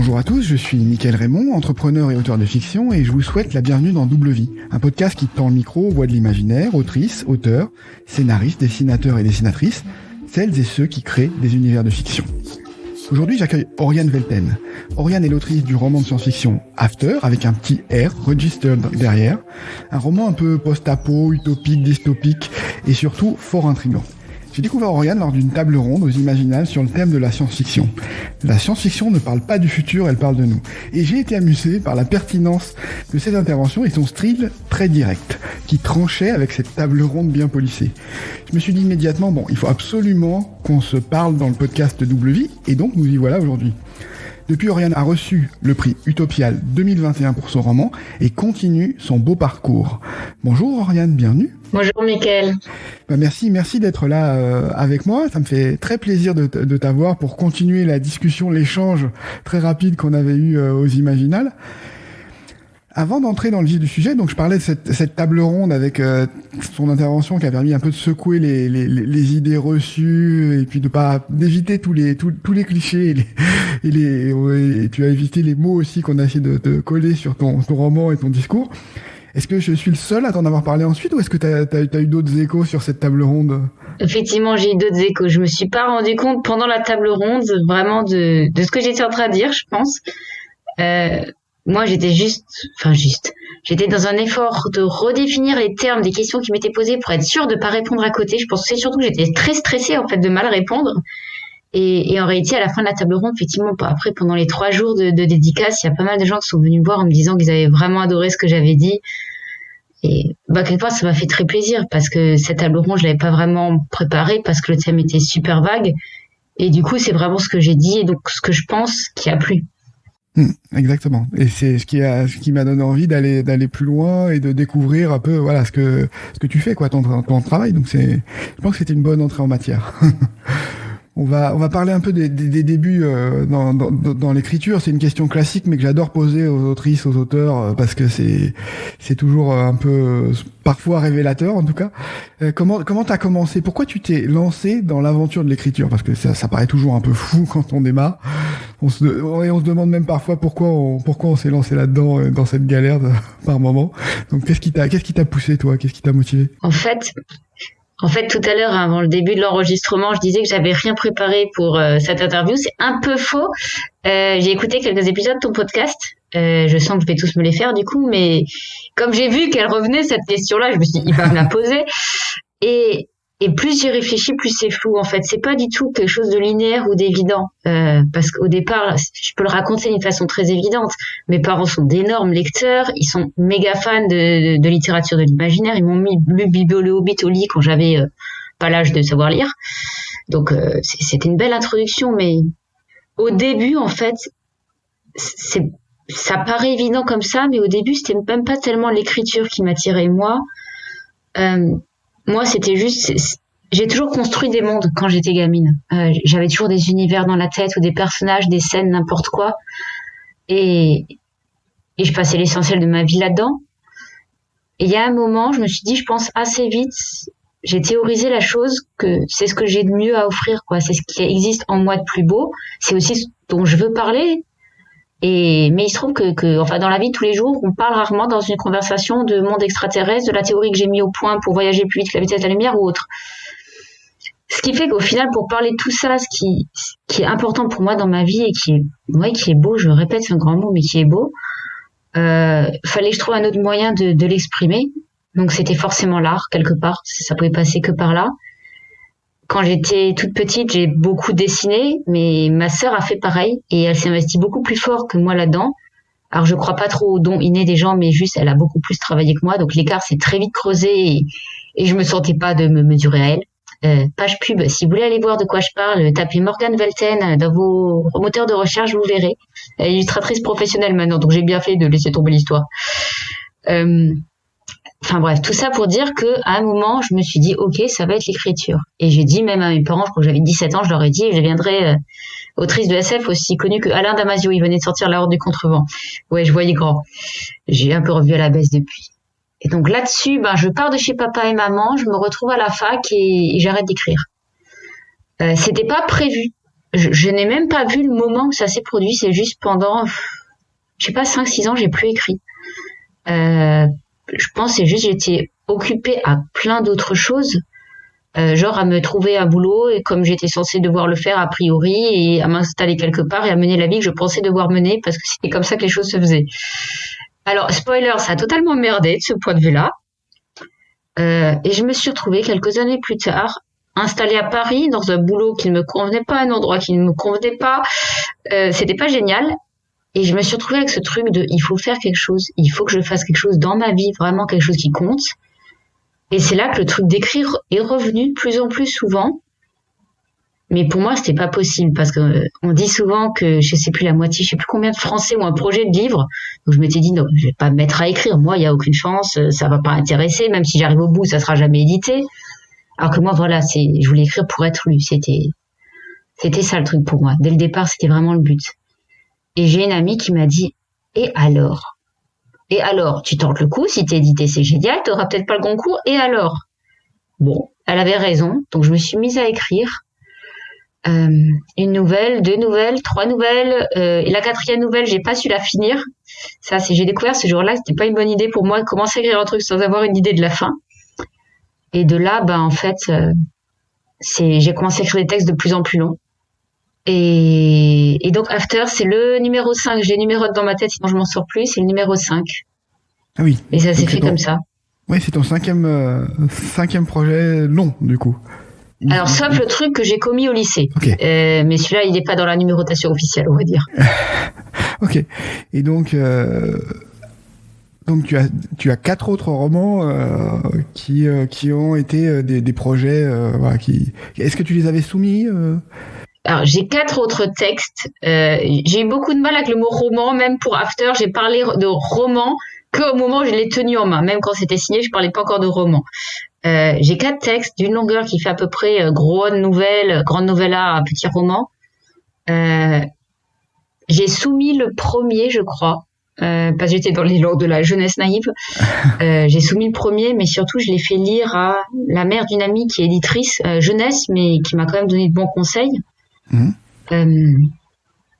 Bonjour à tous, je suis Mickaël Raymond, entrepreneur et auteur de fiction, et je vous souhaite la bienvenue dans Double Vie, un podcast qui tend le micro aux voix de l'imaginaire, autrices, auteurs, scénaristes, dessinateurs et dessinatrices, celles et ceux qui créent des univers de fiction. Aujourd'hui, j'accueille Oriane Velten. Oriane est l'autrice du roman de science-fiction After, avec un petit R, registered derrière, un roman un peu post-apo, utopique, dystopique, et surtout fort intriguant. J'ai découvert Oriane lors d'une table ronde aux Imaginales sur le thème de la science-fiction. La science-fiction ne parle pas du futur, elle parle de nous. Et j'ai été amusé par la pertinence de cette intervention et son style très direct, qui tranchait avec cette table ronde bien polissée. Je me suis dit immédiatement, il faut absolument qu'on se parle dans le podcast de Double Vie, et donc nous y voilà aujourd'hui. Depuis, Oriane a reçu le prix Utopial 2021 pour son roman et continue son beau parcours. Bonjour Oriane, bienvenue. Bonjour Mickaël. Merci d'être là avec moi. Ça me fait très plaisir de t'avoir pour continuer la discussion, l'échange très rapide qu'on avait eu aux Imaginales. Avant d'entrer dans le vif du sujet, donc je parlais de cette table ronde avec son intervention qui a permis un peu de secouer les idées reçues et puis d'éviter tous les clichés et tu as évité les mots aussi qu'on a essayé de coller sur ton roman et ton discours. Est-ce que je suis le seul à t'en avoir parlé ensuite ou est-ce que t'as eu d'autres échos sur cette table ronde ? Effectivement, j'ai eu d'autres échos. Je me suis pas rendu compte pendant la table ronde vraiment de ce que j'étais en train de dire, je pense. Moi, j'étais j'étais dans un effort de redéfinir les termes des questions qui m'étaient posées pour être sûre de pas répondre à côté. Je pense que c'est surtout que j'étais très stressée, en fait, de mal répondre. Et en réalité, à la fin de la table ronde, effectivement, après, pendant les 3 jours de dédicace, il y a pas mal de gens qui sont venus me voir en me disant qu'ils avaient vraiment adoré ce que j'avais dit. Et, quelque part, ça m'a fait très plaisir parce que cette table ronde, je l'avais pas vraiment préparée parce que le thème était super vague. Et du coup, c'est vraiment ce que j'ai dit et donc ce que je pense qui a plu. Exactement. Et c'est ce qui m'a donné envie d'aller plus loin et de découvrir un peu, voilà, ce que tu fais, quoi, ton travail. Donc je pense que c'était une bonne entrée en matière. On va parler un peu des débuts dans l'écriture. C'est une question classique, mais que j'adore poser aux autrices, aux auteurs, parce que c'est toujours un peu parfois révélateur, en tout cas. Comment t'as commencé ? Pourquoi tu t'es lancé dans l'aventure de l'écriture ? Parce que ça paraît toujours un peu fou quand on démarre. On se demande même parfois pourquoi on s'est lancé là-dedans, dans cette galère par moment. Donc qu'est-ce qui t'a poussé, toi ? Qu'est-ce qui t'a motivé ? En fait, tout à l'heure, avant le début de l'enregistrement, je disais que j'avais rien préparé pour cette interview. C'est un peu faux. J'ai écouté quelques épisodes de ton podcast. Je sens que je vais tous me les faire du coup, mais comme j'ai vu qu'elle revenait cette question-là, je me suis dit, il va me la poser. Et plus j'y réfléchis, plus c'est flou. En fait, c'est pas du tout quelque chose de linéaire ou d'évident. Parce qu'au départ, je peux le raconter d'une façon très évidente. Mes parents sont d'énormes lecteurs. Ils sont méga fans de littérature de l'imaginaire. Ils m'ont mis lu Bibo le Hobbit au lit quand j'avais pas l'âge de savoir lire. Donc, c'était une belle introduction. Mais au début, en fait, ça paraît évident comme ça, mais au début, c'était même pas tellement l'écriture qui m'attirait. Moi, c'était juste... J'ai toujours construit des mondes quand j'étais gamine. J'avais toujours des univers dans la tête ou des personnages, des scènes, n'importe quoi. Et je passais l'essentiel de ma vie là-dedans. Et il y a un moment, je me suis dit, je pense assez vite, j'ai théorisé la chose que c'est ce que j'ai de mieux à offrir, quoi. C'est ce qui existe en moi de plus beau. C'est aussi ce dont je veux parler. Mais il se trouve que enfin, dans la vie de tous les jours, on parle rarement dans une conversation de monde extraterrestre, de la théorie que j'ai mis au point pour voyager plus vite que la vitesse de la lumière ou autre. Ce qui fait qu'au final, pour parler de tout ça, ce qui est important pour moi dans ma vie et qui est beau, je répète, c'est un grand mot, mais qui est beau, fallait que je trouve un autre moyen de l'exprimer. Donc c'était forcément l'art, quelque part. Ça pouvait passer que par là. Quand j'étais toute petite, j'ai beaucoup dessiné, mais ma sœur a fait pareil et elle s'est investie beaucoup plus fort que moi là-dedans. Alors je crois pas trop aux dons innés des gens, mais juste elle a beaucoup plus travaillé que moi, donc l'écart s'est très vite creusé et je me sentais pas de me mesurer à elle. Page pub, si vous voulez aller voir de quoi je parle, tapez Morgane Velten dans vos moteurs de recherche, vous verrez. Elle est illustratrice professionnelle maintenant, donc j'ai bien fait de laisser tomber l'histoire. Enfin bref, tout ça pour dire que à un moment, je me suis dit, ok, ça va être l'écriture. Et j'ai dit même à mes parents, je crois que j'avais 17 ans, je leur ai dit, je deviendrai autrice de SF aussi connue que Alain Damasio. Il venait de sortir La Horde du Contrevent. Ouais, je voyais grand. J'ai un peu revu à la baisse depuis. Et donc là-dessus, je pars de chez papa et maman, je me retrouve à la fac et j'arrête d'écrire. C'était pas prévu. je n'ai même pas vu le moment où ça s'est produit. C'est juste pendant, je sais pas, 5-6 ans, j'ai plus écrit. Je pense que c'est juste j'étais occupée à plein d'autres choses, genre à me trouver un boulot et comme j'étais censée devoir le faire a priori et à m'installer quelque part et à mener la vie que je pensais devoir mener parce que c'était comme ça que les choses se faisaient. Alors, spoiler, ça a totalement merdé de ce point de vue-là. Et je me suis retrouvée quelques années plus tard installée à Paris dans un boulot qui ne me convenait pas, un endroit qui ne me convenait pas. C'était pas génial. Et je me suis retrouvée avec ce truc de il faut faire quelque chose, il faut que je fasse quelque chose dans ma vie, vraiment quelque chose qui compte. Et c'est là que le truc d'écrire est revenu de plus en plus souvent. Mais pour moi, c'était pas possible parce que on dit souvent que je sais plus la moitié, je sais plus combien de Français ont un projet de livre. Donc je m'étais dit non, je vais pas me mettre à écrire. Moi, il y a aucune chance, ça va pas intéresser. Même si j'arrive au bout, ça sera jamais édité. Alors que moi, voilà, je voulais écrire pour être lu. C'était ça le truc pour moi. Dès le départ, c'était vraiment le but. Et j'ai une amie qui m'a dit et alors, tu tentes le coup, si t'es édité, c'est génial, t'auras peut-être pas le concours, et alors? Bon, elle avait raison, donc je me suis mise à écrire une nouvelle, 2 nouvelles, 3 nouvelles, et la 4e nouvelle, j'ai pas su la finir. Ça, j'ai découvert ce jour-là que c'était pas une bonne idée pour moi de commencer à écrire un truc sans avoir une idée de la fin. Et de là, en fait, j'ai commencé à écrire des textes de plus en plus longs. Et donc After, c'est le numéro 5. Je les numérote dans ma tête, sinon je m'en sors plus. C'est le numéro 5. Ah oui. Et ça s'est fait comme ça. Oui, c'est ton cinquième projet long, du coup. Alors, sauf le truc que j'ai commis au lycée. Okay. Mais celui-là, il n'est pas dans la numérotation officielle, on va dire. Ok. Et donc tu as 4 autres romans qui ont été des projets. Voilà, Est-ce que tu les avais soumis Alors, j'ai 4 autres textes. J'ai eu beaucoup de mal avec le mot roman, même pour After. J'ai parlé de roman qu'au moment où je l'ai tenu en main. Même quand c'était signé, je parlais pas encore de roman. J'ai 4 textes d'une longueur qui fait à peu près grande novella, petit roman. J'ai soumis le premier, je crois, parce que j'étais dans l'élan de la jeunesse naïve. J'ai soumis le premier, mais surtout, je l'ai fait lire à la mère d'une amie qui est éditrice jeunesse, mais qui m'a quand même donné de bons conseils.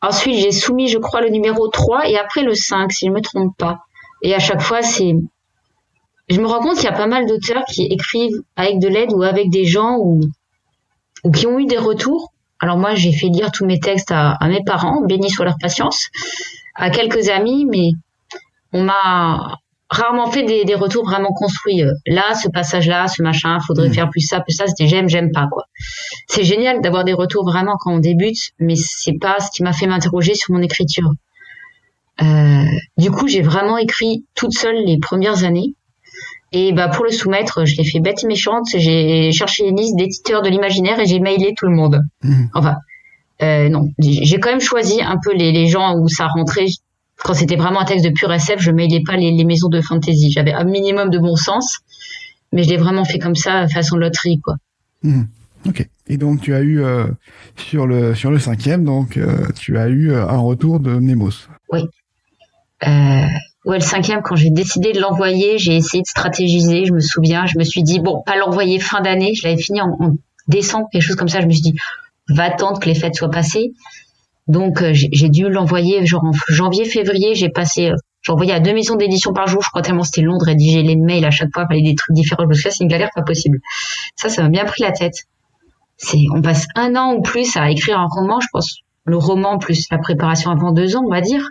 Ensuite, j'ai soumis, je crois, le numéro 3 et après le 5, si je me trompe pas. Et à chaque fois, je me rends compte qu'il y a pas mal d'auteurs qui écrivent avec de l'aide ou avec des gens ou qui ont eu des retours. Alors moi, j'ai fait lire tous mes textes à mes parents, bénis soit leur patience, à quelques amis, mais on m'a rarement fait des retours vraiment construits. Là, ce passage-là, ce machin, faudrait faire plus ça, c'était j'aime pas, quoi. C'est génial d'avoir des retours vraiment quand on débute, mais c'est pas ce qui m'a fait m'interroger sur mon écriture. Du coup, j'ai vraiment écrit toute seule les premières années. Et pour le soumettre, je l'ai fait bête et méchante. J'ai cherché une liste d'éditeurs de l'imaginaire et j'ai mailé tout le monde. Enfin, non, j'ai quand même choisi un peu les gens où ça rentrait. Quand c'était vraiment un texte de pur SF, je mailais pas les maisons de fantasy. J'avais un minimum de bon sens, mais je l'ai vraiment fait comme ça, façon loterie, quoi. Ok. Et donc tu as eu sur le 5e, donc tu as eu un retour de Nemos. Oui. Ouais, le 5e, quand j'ai décidé de l'envoyer, j'ai essayé de stratégiser. Je me souviens, je me suis dit bon, pas l'envoyer fin d'année. Je l'avais fini en décembre, quelque chose comme ça. Je me suis dit va attendre que les fêtes soient passées. Donc j'ai dû l'envoyer genre en janvier, février. J'envoyais à 2 maisons d'édition par jour. Je crois tellement c'était long de rédiger les mails à chaque fois, il fallait des trucs différents. Je me suis dit c'est une galère pas possible. Ça m'a bien pris la tête. On passe 1 an ou plus à écrire un roman, je pense. Le roman plus la préparation avant 2 ans, on va dire.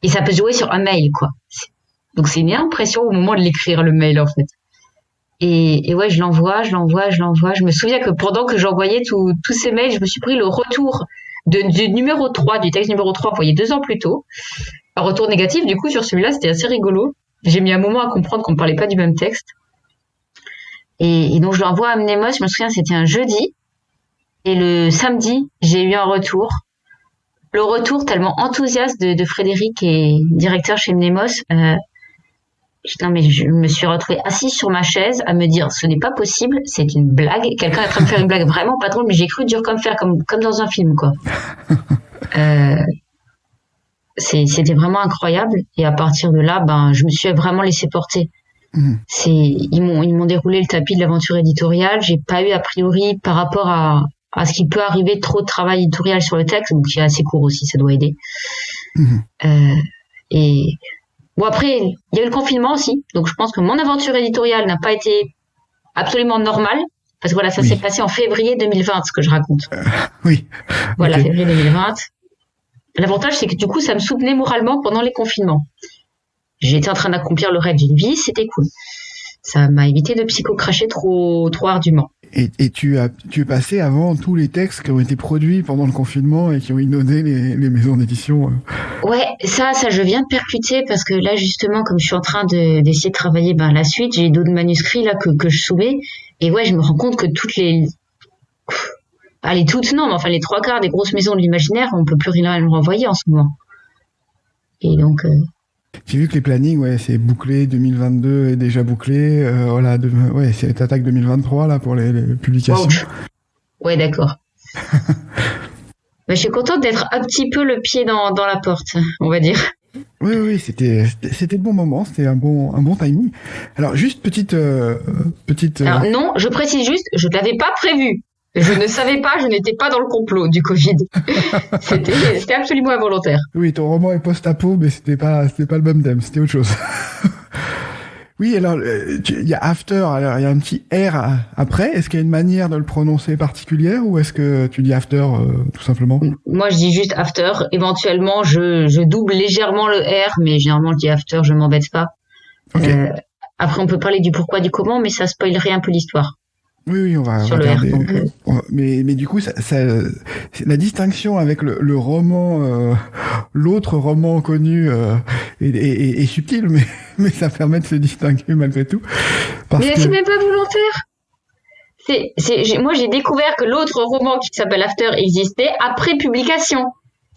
Et ça peut se jouer sur un mail, quoi. Donc c'est une impression au moment de l'écrire, le mail, en fait. Et ouais, je l'envoie. Je me souviens que pendant que j'envoyais tous ces mails, je me suis pris le retour du numéro 3, du texte numéro 3, envoyé 2 ans plus tôt. Un retour négatif, du coup, sur celui-là, c'était assez rigolo. J'ai mis un moment à comprendre qu'on ne parlait pas du même texte. Et donc, je l'envoie à Mnemos, je me souviens, c'était un jeudi. Et le samedi, j'ai eu un retour. Le retour tellement enthousiaste de Frédéric, qui est directeur chez Mnemos. Putain, mais je me suis retrouvée assise sur ma chaise à me dire, ce n'est pas possible, c'est une blague. Quelqu'un est en train de faire une blague vraiment pas drôle, mais j'ai cru dur comme fer, comme dans un film, quoi. C'était vraiment incroyable. Et à partir de là, je me suis vraiment laissée porter. Ils m'ont déroulé le tapis de l'aventure éditoriale. J'ai pas eu, a priori, par rapport à à ce qu'il peut arriver trop de travail éditorial sur le texte, donc qui est assez court aussi, ça doit aider. Et bon, après, il y a eu le confinement aussi, donc je pense que mon aventure éditoriale n'a pas été absolument normale, parce que voilà, ça s'est passé en février 2020, ce que je raconte. Oui. Voilà, février 2020. L'avantage, c'est que du coup, ça me soutenait moralement pendant les confinements. J'étais en train d'accomplir le rêve d'une vie, c'était cool. Ça m'a évité de psychocracher trop ardument. Et tu es passé avant tous les textes qui ont été produits pendant le confinement et qui ont inondé les maisons d'édition. Ouais, ça je viens de percuter parce que là justement, comme je suis en train d'essayer de travailler la suite, j'ai d'autres manuscrits là que je soumets et ouais, je me rends compte que les 3/4 des grosses maisons de l'imaginaire, on peut plus rien leur envoyer en ce moment. Et donc j'ai vu que les plannings, c'est bouclé, 2022 est déjà bouclé, c'est attaque 2023 là pour les publications. Wow. Ouais, d'accord. Je suis contente d'être un petit peu le pied dans la porte, on va dire. Oui, c'était le bon moment, c'était un bon timing. Alors juste petite. Alors non, je précise juste, je ne l'avais pas prévu. Je ne savais pas, je n'étais pas dans le complot du Covid. C'était absolument involontaire. Oui, ton roman est post-apo, mais c'était pas le même thème, c'était autre chose. Oui, alors il y a After, alors il y a un petit R après. Est-ce qu'il y a une manière de le prononcer particulière ou est-ce que tu dis After tout simplement? Moi, je dis juste After. Éventuellement, je double légèrement le R, mais généralement je dis After, je m'embête pas. Okay. Après, on peut parler du pourquoi, du comment, mais ça spoilerait un peu l'histoire. Oui, on va regarder. Mais du coup, ça, la distinction avec le roman, l'autre roman connu est subtile, mais ça permet de se distinguer malgré tout. Mais c'est même pas volontaire. Moi, j'ai découvert que l'autre roman qui s'appelle After existait après publication.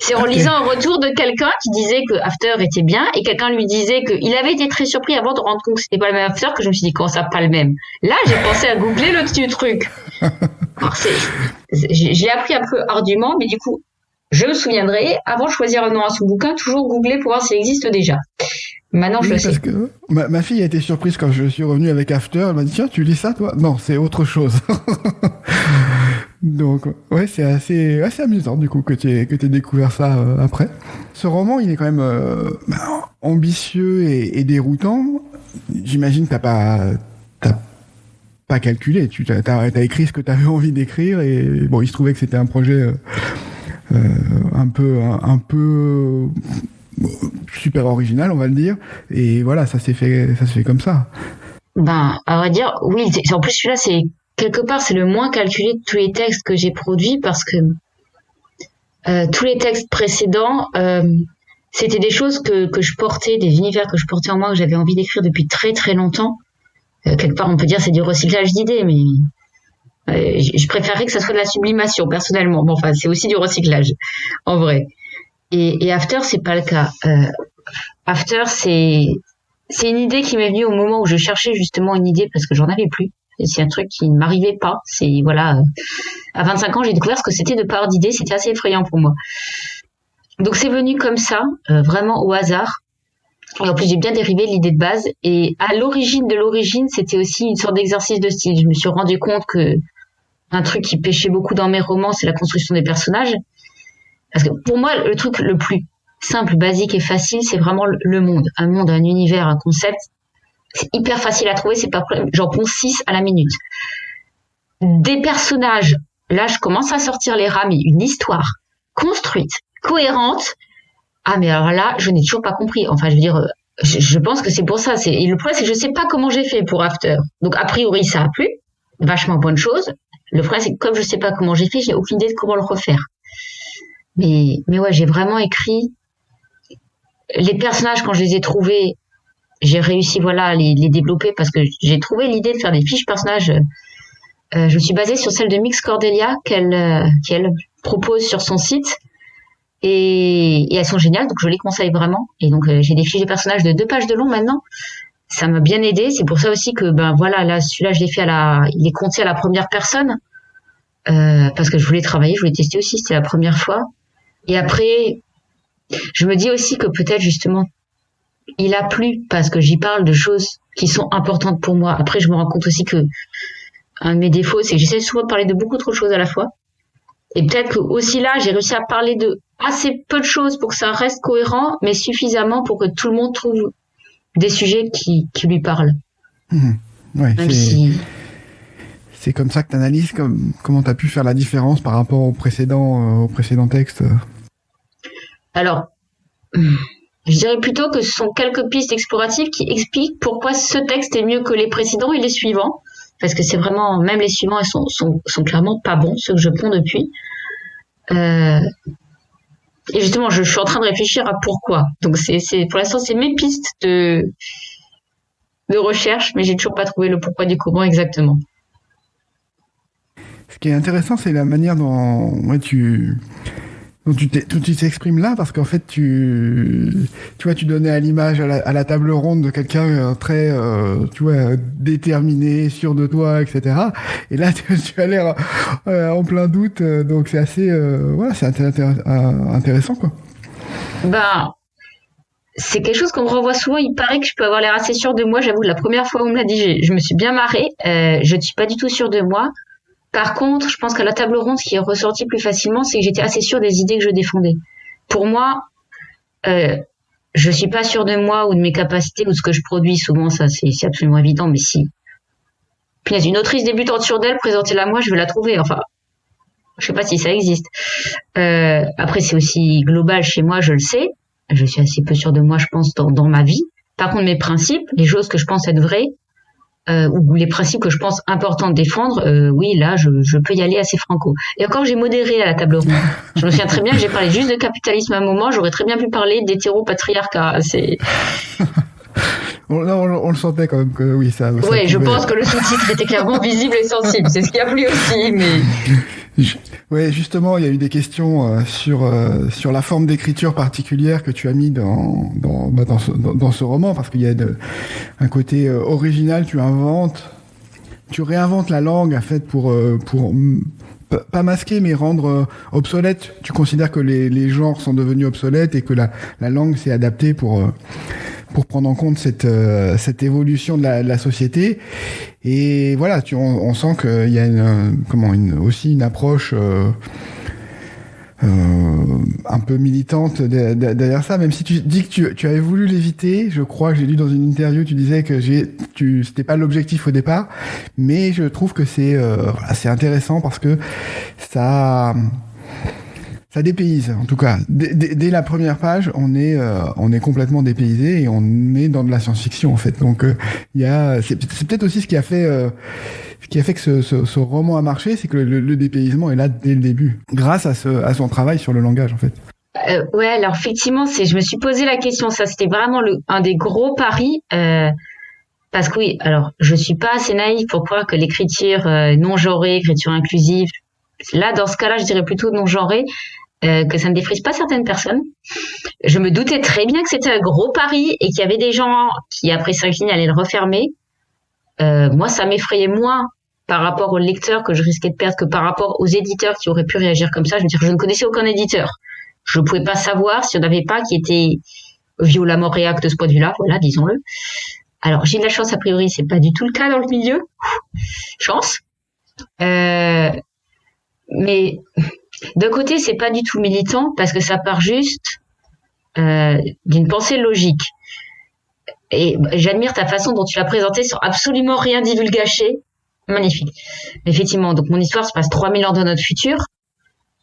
C'est en lisant un retour de quelqu'un qui disait que After était bien et quelqu'un lui disait qu'il avait été très surpris avant de rendre compte que c'était pas le même After que je me suis dit comment ça pas le même. Là, j'ai pensé à googler le petit truc. Alors, j'ai appris un peu ardument, mais du coup, je me souviendrai, avant de choisir un nom à son bouquin, toujours googler pour voir s'il existe déjà. Maintenant, je le sais. Parce que ma fille a été surprise quand je suis revenu avec After. Elle m'a dit, tiens, tu lis ça, toi? Non, c'est autre chose. Donc, ouais, c'est assez amusant, du coup, que t'aies découvert ça après. Ce roman, il est quand même ambitieux et déroutant. J'imagine que t'as pas calculé. T'as écrit ce que t'avais envie d'écrire et bon, il se trouvait que c'était un projet un peu super original, on va le dire. Et voilà, ça se fait comme ça. À vrai dire, oui. En plus, celui-là, quelque part, c'est le moins calculé de tous les textes que j'ai produits parce que tous les textes précédents, c'était des choses que je portais, des univers que je portais en moi, que j'avais envie d'écrire depuis très très longtemps. Quelque part, on peut dire c'est du recyclage d'idées, mais je préférerais que ça soit de la sublimation, personnellement. Bon, enfin, c'est aussi du recyclage, en vrai. Et After, c'est pas le cas. After, c'est une idée qui m'est venue au moment où je cherchais justement une idée parce que j'en avais plus. Et c'est un truc qui ne m'arrivait pas. À 25 ans, j'ai découvert ce que c'était de pas avoir d'idée. C'était assez effrayant pour moi. Donc c'est venu comme ça, vraiment au hasard. Et en plus, j'ai bien dérivé l'idée de base. Et à l'origine de l'origine, c'était aussi une sorte d'exercice de style. Je me suis rendu compte que un truc qui pêchait beaucoup dans mes romans, c'est la construction des personnages. Parce que pour moi, le truc le plus simple, basique et facile, c'est vraiment le monde. Un monde, un univers, un concept. C'est hyper facile à trouver, c'est pas problème. J'en ponds 6 à la minute. Des personnages, là, je commence à sortir les rames, une histoire construite, cohérente. Ah, mais alors là, je n'ai toujours pas compris. Enfin, je veux dire, je pense que c'est pour ça. Et le problème, c'est que je sais pas comment j'ai fait pour After. Donc, a priori, ça a plu. Vachement bonne chose. Le problème, c'est que comme je sais pas comment j'ai fait, j'ai aucune idée de comment le refaire. Mais ouais, j'ai vraiment écrit les personnages quand je les ai trouvés. J'ai réussi, à les développer parce que j'ai trouvé l'idée de faire des fiches personnages. Je me suis basée sur celle de Mix Cordelia qu'elle propose sur son site. Et elles sont géniales, donc je les conseille vraiment. Et donc, j'ai des fiches de personnages de 2 pages de long maintenant. Ça m'a bien aidé. C'est pour ça aussi que, là, celui-là, je l'ai fait il est compté à la première personne. Parce que je voulais travailler, je voulais tester aussi, c'était la première fois. Et après, je me dis aussi que peut-être, justement, il a plu parce que j'y parle de choses qui sont importantes pour moi. Après, je me rends compte aussi que un de mes défauts, c'est que j'essaie souvent de parler de beaucoup trop de choses à la fois. Et peut-être que aussi là, j'ai réussi à parler de assez peu de choses pour que ça reste cohérent, mais suffisamment pour que tout le monde trouve des sujets qui lui parlent. Ouais, Même si... c'est comme ça que tu analyses comment tu as pu faire la différence par rapport au précédent texte. Alors, je dirais plutôt que ce sont quelques pistes exploratives qui expliquent pourquoi ce texte est mieux que les précédents et les suivants. Parce que c'est vraiment, même les suivants, ils sont clairement pas bons, ceux que je ponds depuis. Et justement, je suis en train de réfléchir à pourquoi. Donc pour l'instant, c'est mes pistes de recherche, mais j'ai toujours pas trouvé le pourquoi du comment exactement. Ce qui est intéressant, c'est la manière dont tu t'exprimes là, parce qu'en fait, tu vois, tu donnais à l'image à la table ronde de quelqu'un très, tu vois, déterminé, sûr de toi, etc. Et là, tu as l'air en plein doute, donc c'est assez, voilà, c'est intéressant, quoi. Ben, c'est quelque chose qu'on me renvoie souvent. Il paraît que je peux avoir l'air assez sûre de moi. J'avoue, la première fois où on me l'a dit, je me suis bien marrée. Je ne suis pas du tout sûre de moi. Par contre, je pense qu'à la table ronde, ce qui est ressorti plus facilement, c'est que j'étais assez sûre des idées que je défendais. Pour moi, je suis pas sûre de moi ou de mes capacités ou de ce que je produis. Souvent, ça, c'est absolument évident. Mais si, punaise, une autrice débutante sûre d'elle, présentez-la moi, je vais la trouver. Enfin, je sais pas si ça existe. Après, c'est aussi global chez moi, je le sais. Je suis assez peu sûre de moi, je pense, dans ma vie. Par contre, mes principes, les choses que je pense être vraies, ou les principes que je pense importants de défendre, oui, là, je peux y aller assez franco. Et encore, j'ai modéré à la table ronde. Je me souviens très bien que j'ai parlé juste de capitalisme à un moment, j'aurais très bien pu parler d'hétéropatriarcat. On le sentait quand même que oui, ça. Ouais, je pense que le sous-titre était clairement visible et sensible. C'est ce qui a plu aussi, mais. Ouais, justement, il y a eu des questions sur la forme d'écriture particulière que tu as mis dans ce roman, parce qu'il y a un côté original. Tu réinventes la langue en fait pour pas masquer, mais rendre obsolète. Tu considères que les genres sont devenus obsolètes et que la langue s'est adaptée pour prendre en compte cette évolution de la société. Et voilà, on sent qu'il y a aussi une approche un peu militante derrière ça, même si tu dis que tu avais voulu l'éviter. Je crois que j'ai lu dans une interview, tu disais que c'était pas l'objectif au départ, mais je trouve que c'est intéressant parce que ça dépayse. En tout cas, dès la première page, on est complètement dépaysé et on est dans de la science-fiction en fait. Donc c'est peut-être aussi ce qui a fait que ce roman a marché, c'est que le dépaysement est là dès le début, grâce à son travail sur le langage en fait. Ouais, alors effectivement, je me suis posé la question. Ça, c'était vraiment un des gros paris. Parce que oui, alors je suis pas assez naïve pour croire que l'écriture non genrée, écriture inclusive, là dans ce cas-là, je dirais plutôt non genrée. Que ça ne défrise pas certaines personnes. Je me doutais très bien que c'était un gros pari et qu'il y avait des gens qui, après 5 lignes, allaient le refermer. Moi, ça m'effrayait moins par rapport aux lecteurs que je risquais de perdre que par rapport aux éditeurs qui auraient pu réagir comme ça. Je veux dire, je ne connaissais aucun éditeur. Je ne pouvais pas savoir s'il n'y en avait pas qui était violemment réac de ce point de vue-là. Voilà, disons-le. Alors, j'ai de la chance, a priori, c'est pas du tout le cas dans le milieu. Chance. Mais d'un côté, c'est pas du tout militant parce que ça part juste d'une pensée logique. Et j'admire ta façon dont tu l'as présenté sans absolument rien divulgacher. Magnifique. Effectivement, donc mon histoire se passe 3000 ans dans notre futur.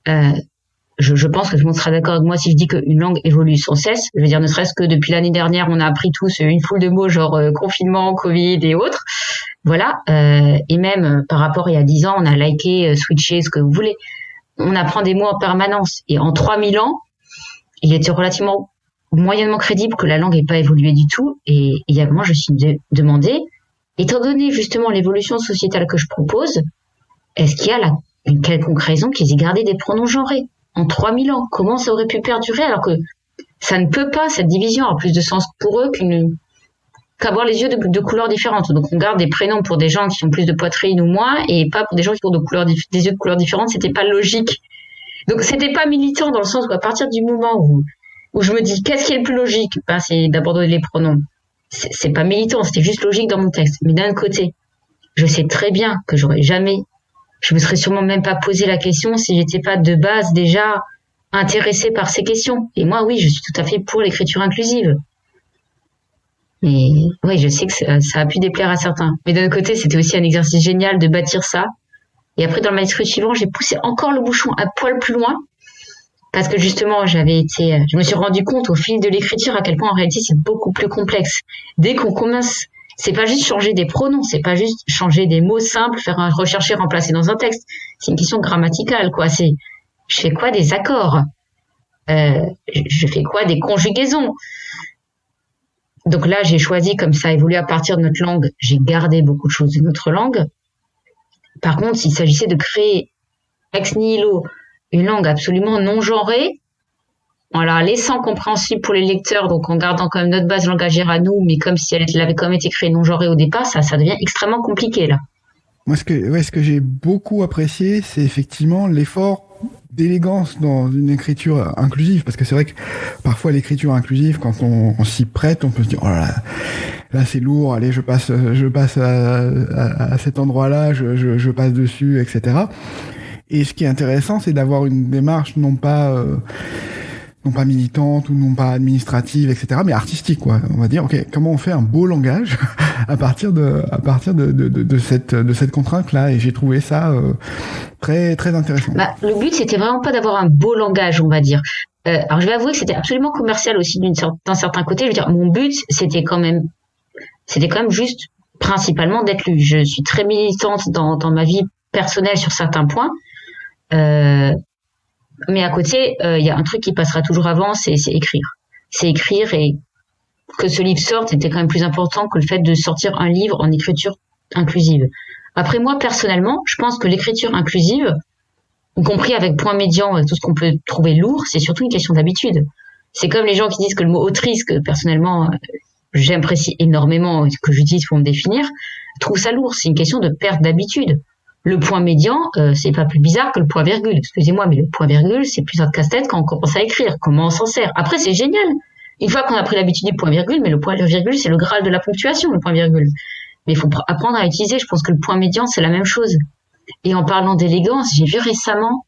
Je pense que tout le monde sera d'accord avec moi si je dis qu'une langue évolue sans cesse. Je veux dire, ne serait-ce que depuis l'année dernière, on a appris tous une foule de mots genre confinement, Covid et autres. Voilà. Et même par rapport à il y a 10 ans, on a liké, switché, ce que vous voulez. On apprend des mots en permanence. Et en 3000 ans, il était relativement moyennement crédible que la langue n'ait pas évolué du tout. Et il y a moi, je me suis demandé, étant donné justement l'évolution sociétale que je propose, est-ce qu'il y a une quelconque raison qu'ils aient gardé des pronoms genrés en 3000 ans? Comment ça aurait pu perdurer alors que ça ne peut pas, cette division a plus de sens pour eux qu'avoir les yeux de couleurs différentes. Donc on garde des prénoms pour des gens qui ont plus de poitrine ou moins et pas pour des gens qui ont des yeux de couleurs différentes. C'était pas logique. Donc c'était pas militant dans le sens où à partir du moment où je me dis qu'est-ce qui est le plus logique, c'est d'abandonner les pronoms. C'est pas militant, c'était juste logique dans mon texte. Mais d'un côté, je sais très bien que j'aurais jamais je me serais sûrement même pas posé la question si j'étais pas de base déjà intéressée par ces questions. Et moi, oui, je suis tout à fait pour l'écriture inclusive. Mais oui, je sais que ça a pu déplaire à certains. Mais d'un autre côté, c'était aussi un exercice génial de bâtir ça. Et après, dans le manuscrit suivant, j'ai poussé encore le bouchon un poil plus loin. Parce que justement, je me suis rendu compte au fil de l'écriture à quel point en réalité c'est beaucoup plus complexe. Dès qu'on commence, c'est pas juste changer des pronoms, c'est pas juste changer des mots simples, rechercher, remplacer dans un texte. C'est une question grammaticale, quoi. Je fais quoi des accords? Je fais quoi des conjugaisons? Donc là, j'ai choisi, comme ça évolue à partir de notre langue, j'ai gardé beaucoup de choses de notre langue. Par contre, s'il s'agissait de créer ex nihilo une langue absolument non genrée, en la laissant compréhensible pour les lecteurs, donc en gardant quand même notre base langagière à nous, mais comme si elle avait quand même été créée non genrée au départ, ça devient extrêmement compliqué, là. Moi, ce que j'ai beaucoup apprécié, c'est effectivement l'effort d'élégance dans une écriture inclusive, parce que c'est vrai que parfois l'écriture inclusive, quand on s'y prête, on peut se dire oh là c'est lourd, allez je passe à cet endroit-là, je passe dessus, etc. Et ce qui est intéressant, c'est d'avoir une démarche non pas militante ou non pas administrative, etc., mais artistique, quoi. On va dire, ok, comment on fait un beau langage à partir de cette contrainte-là, et j'ai trouvé ça très très intéressant. Le but, c'était vraiment pas d'avoir un beau langage, on va dire. Alors je vais avouer que c'était absolument commercial aussi d'un certain côté. Je veux dire, mon but, c'était quand même juste principalement d'être lu. Je suis très militante dans ma vie personnelle sur certains points. Mais à côté, y a un truc qui passera toujours avant, c'est écrire. C'est écrire, et que ce livre sorte était quand même plus important que le fait de sortir un livre en écriture inclusive. Après, moi, personnellement, je pense que l'écriture inclusive, y compris avec point médian et tout ce qu'on peut trouver lourd, c'est surtout une question d'habitude. C'est comme les gens qui disent que le mot autrice, que personnellement, j'apprécie énormément, que j'utilise pour me définir, trouve ça lourd. C'est une question de perte d'habitude. Le point médian, c'est pas plus bizarre que le point virgule. Excusez-moi, mais le point virgule, c'est plus un casse-tête quand on commence à écrire. Comment on s'en sert? Après, c'est génial. Une fois qu'on a pris l'habitude du point virgule, mais le point virgule, c'est le graal de la ponctuation, le point virgule. Mais il faut apprendre à utiliser. Je pense que le point médian, c'est la même chose. Et en parlant d'élégance, j'ai vu récemment,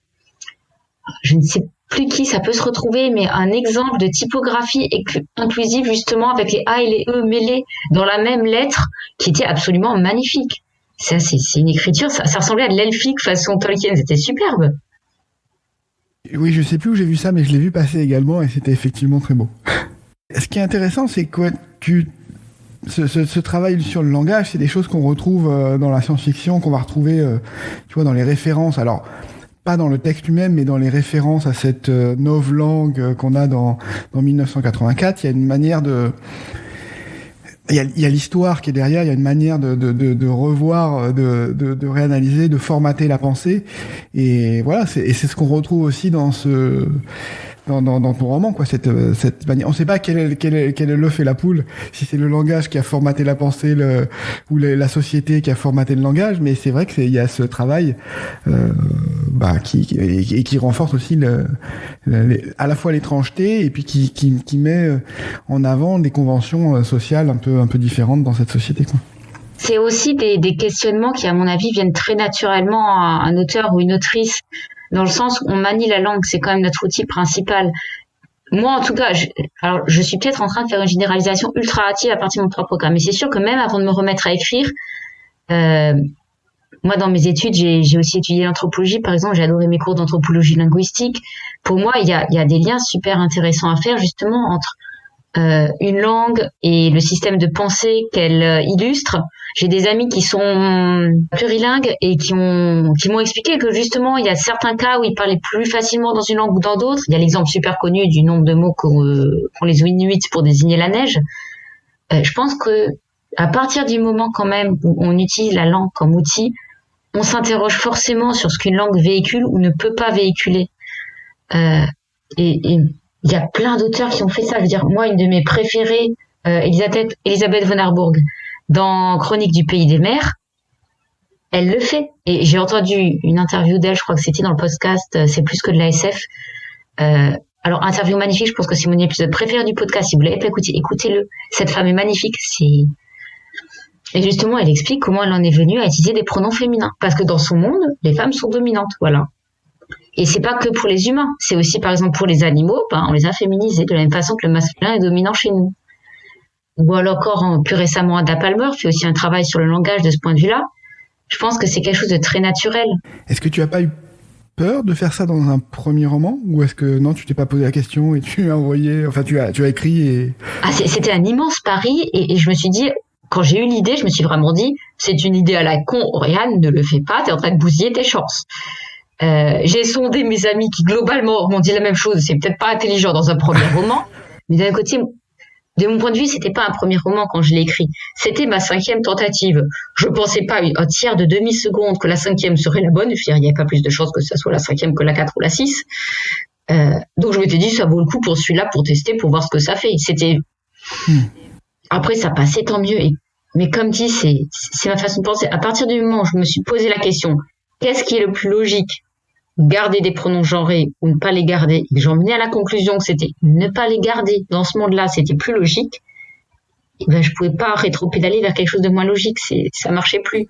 je ne sais plus qui ça peut se retrouver, mais un exemple de typographie inclusive, justement, avec les A et les E mêlés dans la même lettre, qui était absolument magnifique. Ça, c'est une écriture, ça ressemblait à de l'elfique façon Tolkien, c'était superbe. Oui, je sais plus où j'ai vu ça, mais je l'ai vu passer également, et c'était effectivement très beau. Ce qui est intéressant, c'est que ce travail sur le langage, c'est des choses qu'on retrouve dans la science-fiction, qu'on va retrouver, tu vois, dans les références. Alors, pas dans le texte lui-même, mais dans les références à cette novlangue qu'on a dans 1984. Il y a une manière de... Il y a l'histoire qui est derrière, il y a une manière de revoir, de réanalyser, de formater la pensée. Et voilà, c'est ce qu'on retrouve aussi dans ton roman, quoi, cette manière. On sait pas quel est l'œuf et la poule, si c'est le langage qui a formaté la pensée, ou la société qui a formaté le langage, mais c'est vrai que il y a ce travail, qui renforce aussi à la fois l'étrangeté, et puis qui met en avant des conventions sociales un peu différentes dans cette société, quoi. C'est aussi des questionnements qui, à mon avis, viennent très naturellement à un auteur ou une autrice, dans le sens où on manie la langue, c'est quand même notre outil principal. Moi, en tout cas, je suis peut-être en train de faire une généralisation ultra hâtive à partir de mon propre cas, mais c'est sûr que même avant de me remettre à écrire, moi, dans mes études, j'ai aussi étudié l'anthropologie, par exemple, j'ai adoré mes cours d'anthropologie linguistique. Pour moi, il y a des liens super intéressants à faire, justement, entre une langue et le système de pensée qu'elle illustre. J'ai des amis qui sont plurilingues et qui m'ont expliqué que justement il y a certains cas où ils parlaient plus facilement dans une langue ou dans d'autres. Il y a l'exemple super connu du nombre de mots qu'ont les Inuits pour désigner la neige. Je pense que à partir du moment quand même où on utilise la langue comme outil, on s'interroge forcément sur ce qu'une langue véhicule ou ne peut pas véhiculer. Et il y a plein d'auteurs qui ont fait ça. Je veux dire, moi, une de mes préférées, Elisabeth von Harburg, dans Chronique du pays des mers, elle le fait. Et j'ai entendu une interview d'elle, je crois que c'était dans le podcast C'est plus que de la SF. Alors, interview magnifique, je pense que c'est mon épisode préféré du podcast. Si vous l'avez pas écouté, écoutez-le. Cette femme est magnifique. Et justement, elle explique comment elle en est venue à utiliser des pronoms féminins. Parce que dans son monde, les femmes sont dominantes, voilà. Et c'est pas que pour les humains. C'est aussi, par exemple, pour les animaux, on les a féminisés de la même façon que le masculin est dominant chez nous. Ou alors encore, plus récemment, Ada Palmer fait aussi un travail sur le langage de ce point de vue-là. Je pense que c'est quelque chose de très naturel. Est-ce que tu as pas eu peur de faire ça dans un premier roman, ou est-ce que non, tu t'es pas posé la question et tu as envoyé, enfin tu as écrit et... C'était un immense pari et je me suis dit, quand j'ai eu l'idée, je me suis vraiment dit, c'est une idée à la con, Oriane, ne le fais pas, t'es en train de bousiller tes chances. J'ai sondé mes amis qui globalement m'ont dit la même chose, c'est peut-être pas intelligent dans un premier roman, mais d'un côté, de mon point de vue, c'était pas un premier roman quand je l'ai écrit. C'était ma 5e tentative. Je pensais pas un tiers de demi-seconde que la 5e serait la bonne. Je veux dire, il n'y avait pas plus de chances que ça soit la 5e que la 4 ou la 6. Donc je m'étais dit, ça vaut le coup pour celui-là, pour tester, pour voir ce que ça fait. Après, ça passait, tant mieux. Mais comme dit, c'est ma façon de penser. À partir du moment où je me suis posé la question, qu'est-ce qui est le plus logique? Garder des pronoms genrés ou ne pas les garder, et j'en venais à la conclusion que c'était ne pas les garder dans ce monde-là, c'était plus logique, et je pouvais pas rétro-pédaler vers quelque chose de moins logique, ça marchait plus.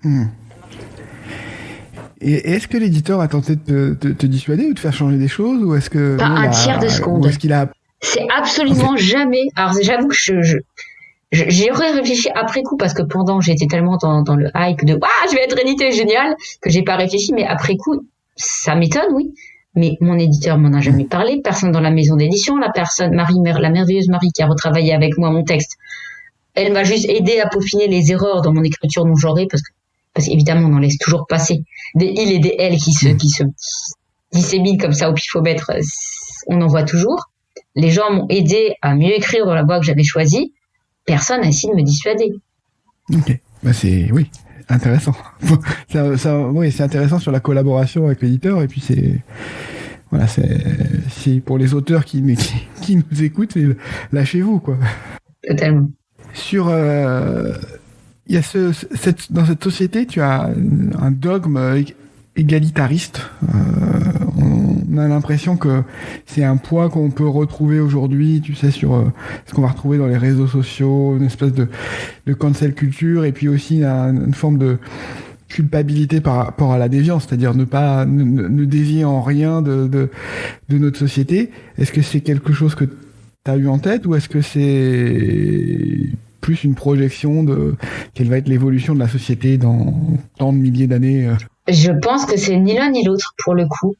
Et est-ce que l'éditeur a tenté de te dissuader ou de faire changer des choses, ou est-ce que... Pas un tiers de seconde. Ou est-ce qu'il a... C'est absolument jamais... Alors j'avoue que j'y aurais réfléchi après coup, parce que pendant j'étais tellement dans le hype de je vais être édité, génial, que j'ai pas réfléchi, mais après coup, ça m'étonne, oui. Mais mon éditeur m'en a jamais parlé. Personne dans la maison d'édition. La merveilleuse Marie qui a retravaillé avec moi mon texte. Elle m'a juste aidé à peaufiner les erreurs dans mon écriture non genrée parce qu'évidemment, on en laisse toujours passer. Des il et des elle qui se disséminent comme ça au pifomètre. On en voit toujours. Les gens m'ont aidé à mieux écrire dans la voie que j'avais choisie. Personne n'a essayé de me dissuader. Ok. Oui. Intéressant. Oui, c'est intéressant sur la collaboration avec l'éditeur, et puis c'est pour les auteurs qui nous écoutent, lâchez-vous, quoi. Totalement. Il y a dans cette société, tu as un dogme égalitariste. On a l'impression que c'est un poids qu'on peut retrouver aujourd'hui, tu sais, sur ce qu'on va retrouver dans les réseaux sociaux, une espèce de cancel culture, et puis aussi une forme de culpabilité par rapport à la déviance, c'est-à-dire ne dévier en rien de notre société. Est-ce que c'est quelque chose que tu as eu en tête, ou est-ce que c'est plus une projection de quelle va être l'évolution de la société dans tant de milliers d'années? Je pense que c'est ni l'un ni l'autre pour le coup.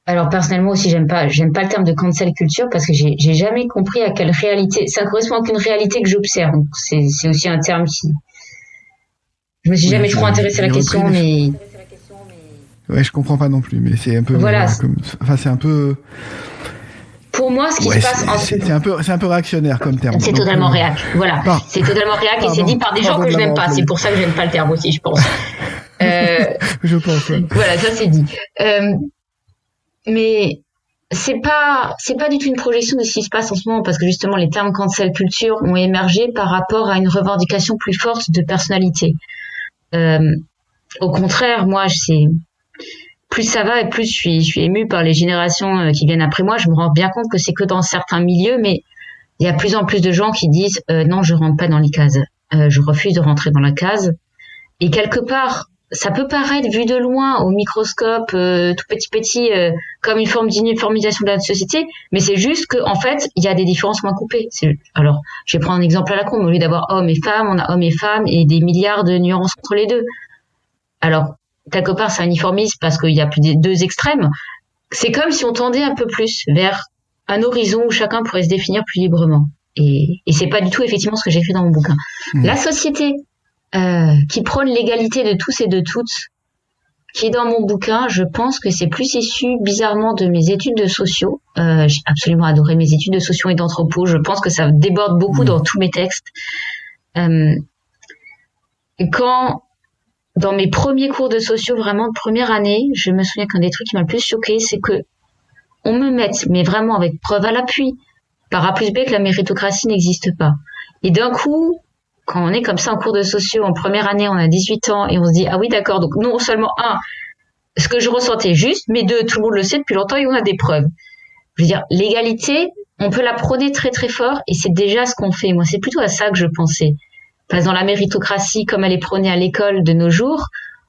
Alors personnellement aussi, j'aime pas le terme de cancel culture parce que j'ai jamais compris à quelle réalité ça correspond à aucune réalité que j'observe. Donc c'est aussi un terme qui je me suis jamais trop intéressée à la question, mais ouais, je comprends pas non plus, mais c'est un peu c'est un peu pour moi ce qui se passe c'est un peu réactionnaire comme terme. C'est totalement réac. Voilà, c'est totalement réac et c'est dit par des gens que je n'aime pas. C'est pour ça que j'aime pas le terme aussi, je pense. Je pense. Ouais. Voilà, ça c'est dit. Mais c'est pas du tout une projection de ce qui se passe en ce moment, parce que justement les termes cancel culture ont émergé par rapport à une revendication plus forte de personnalité. Au contraire, moi, plus ça va et plus je suis émue par les générations qui viennent après moi. Je me rends bien compte que c'est que dans certains milieux, mais il y a de plus en plus de gens qui disent non, je rentre pas dans les cases. Je refuse de rentrer dans la case. Et quelque part, ça peut paraître vu de loin au microscope tout petit comme une forme d'uniformisation de la société, mais c'est juste que en fait il y a des différences moins coupées. Alors je vais prendre un exemple à la con, mais au lieu d'avoir hommes et femmes, on a hommes et femmes et des milliards de nuances entre les deux. Alors quelque part ça uniformise parce qu'il y a plus des deux extrêmes. C'est comme si on tendait un peu plus vers un horizon où chacun pourrait se définir plus librement. Et c'est pas du tout effectivement ce que j'ai fait dans mon bouquin. La société qui prône l'égalité de tous et de toutes, qui est dans mon bouquin, je pense que c'est plus issu bizarrement de mes études de sociaux. J'ai absolument adoré mes études de sociaux et d'anthropo. Je pense que ça déborde beaucoup dans tous mes textes. Quand, dans mes premiers cours de sociaux, vraiment de première année, je me souviens qu'un des trucs qui m'a le plus choqué, c'est que on me mette, mais vraiment avec preuve à l'appui, par A plus B, que la méritocratie n'existe pas. Et d'un coup, quand on est comme ça en cours de sociaux, en première année, on a 18 ans, et on se dit, ah oui, d'accord, donc non seulement, ce que je ressentais juste, mais deux, tout le monde le sait depuis longtemps et on a des preuves. Je veux dire, l'égalité, on peut la prôner très très fort, et c'est déjà ce qu'on fait. Moi, c'est plutôt à ça que je pensais. Parce que dans la méritocratie, comme elle est prônée à l'école de nos jours,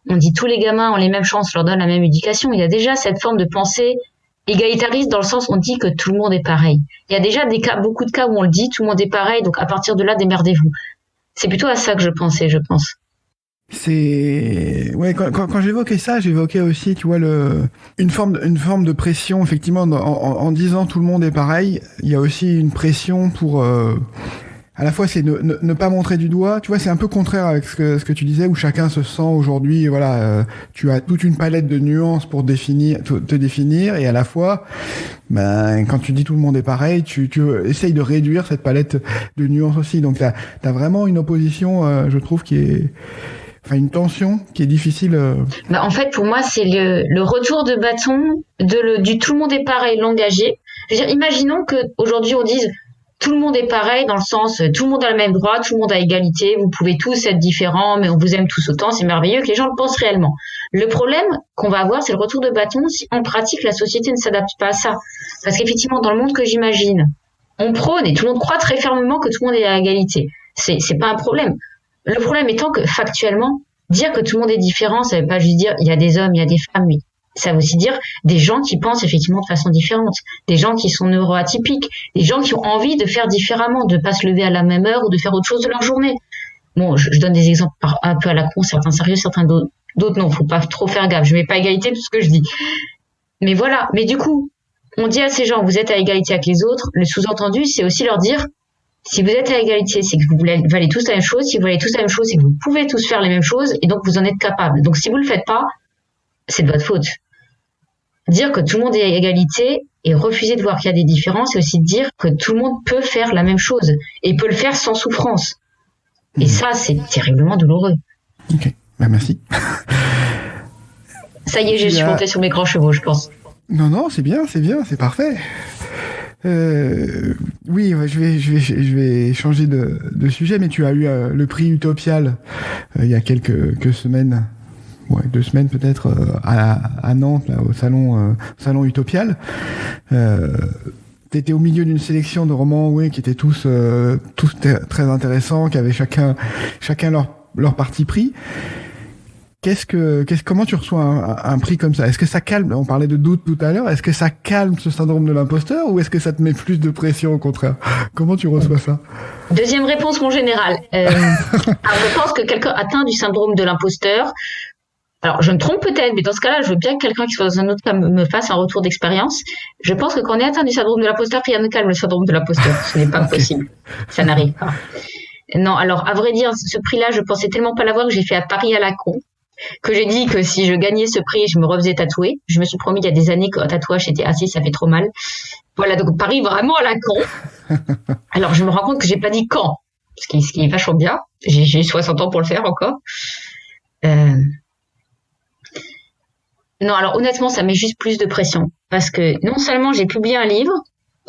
on dit tous les gamins ont les mêmes chances, on leur donne la même éducation. Il y a déjà cette forme de pensée égalitariste dans le sens où on dit que tout le monde est pareil. Il y a déjà beaucoup de cas où on le dit, tout le monde est pareil, donc à partir de là, démerdez-vous. C'est plutôt à ça que je pensais, je pense. Ouais, quand j'évoquais ça, j'évoquais aussi, tu vois, une forme de pression, effectivement, en disant tout le monde est pareil. Il y a aussi une pression pour à la fois c'est ne pas montrer du doigt, tu vois, c'est un peu contraire avec ce que tu disais, où chacun se sent aujourd'hui, voilà, tu as toute une palette de nuances pour te définir, et à la fois, ben, quand tu dis tout le monde est pareil, tu essayes de réduire cette palette de nuances aussi. Donc t'as vraiment une opposition, je trouve, une tension qui est difficile. Bah, en fait, pour moi, c'est le retour de bâton du tout le monde est pareil, l'engagé. Je veux dire, imaginons que aujourd'hui on dise tout le monde est pareil dans le sens tout le monde a le même droit, tout le monde a égalité, vous pouvez tous être différents, mais on vous aime tous autant, c'est merveilleux que les gens le pensent réellement. Le problème qu'on va avoir, c'est le retour de bâton si en pratique la société ne s'adapte pas à ça. Parce qu'effectivement, dans le monde que j'imagine, on prône et tout le monde croit très fermement que tout le monde est à égalité. C'est pas un problème. Le problème étant que factuellement, dire que tout le monde est différent, ça veut pas juste dire il y a des hommes, il y a des femmes, oui. Ça veut aussi dire des gens qui pensent effectivement de façon différente, des gens qui sont neuroatypiques, des gens qui ont envie de faire différemment, de pas se lever à la même heure ou de faire autre chose de leur journée. Bon, je donne des exemples un peu à la con, certains sérieux, certains d'autres non, faut pas trop faire gaffe, je mets pas égalité tout ce que je dis. Mais voilà, mais du coup, on dit à ces gens, vous êtes à égalité avec les autres, le sous-entendu, c'est aussi leur dire, si vous êtes à égalité, c'est que vous valez tous la même chose. Si vous valez tous la même chose, c'est que vous pouvez tous faire les mêmes choses et donc vous en êtes capables. Donc si vous le faites pas, c'est de votre faute. Dire que tout le monde est à égalité et refuser de voir qu'il y a des différences, c'est aussi dire que tout le monde peut faire la même chose et peut le faire sans souffrance. Et ça, c'est terriblement douloureux. Ok, bah merci. Ça y est, je suis montée sur mes grands chevaux, je pense. Non, c'est bien, c'est parfait. Oui, je vais changer de sujet, mais tu as eu le prix Utopial il y a quelques semaines, 2 semaines peut-être, à Nantes, là, au salon Utopial. T'étais au milieu d'une sélection de romans, oui, qui étaient tous très intéressants, qui avaient chacun leur parti pris. Comment tu reçois un prix comme ça? Est-ce que ça calme? On parlait de doute tout à l'heure. Est-ce que ça calme ce syndrome de l'imposteur ou est-ce que ça te met plus de pression au contraire? Comment tu reçois ça? Deuxième réponse, mon général. Alors, je pense que quelqu'un atteint du syndrome de l'imposteur. Alors, je me trompe peut-être, mais dans ce cas-là, je veux bien que quelqu'un qui soit dans un autre cas me fasse un retour d'expérience. Je pense que quand on est atteint du syndrome de l'imposteur, rien ne calme le syndrome de l'imposteur. Ce n'est pas possible. Ça n'arrive pas. Non, alors, à vrai dire, ce prix-là, je pensais tellement pas l'avoir que j'ai fait à Paris à la con. Que j'ai dit que si je gagnais ce prix, je me refaisais tatouer. Je me suis promis il y a des années qu'un tatouage c'était assis, ça fait trop mal. Voilà, donc Paris vraiment à la con. Alors je me rends compte que j'ai pas dit quand, ce qui est vachement bien. J'ai 60 ans pour le faire encore. Non, alors honnêtement, ça met juste plus de pression. Parce que non seulement j'ai publié un livre,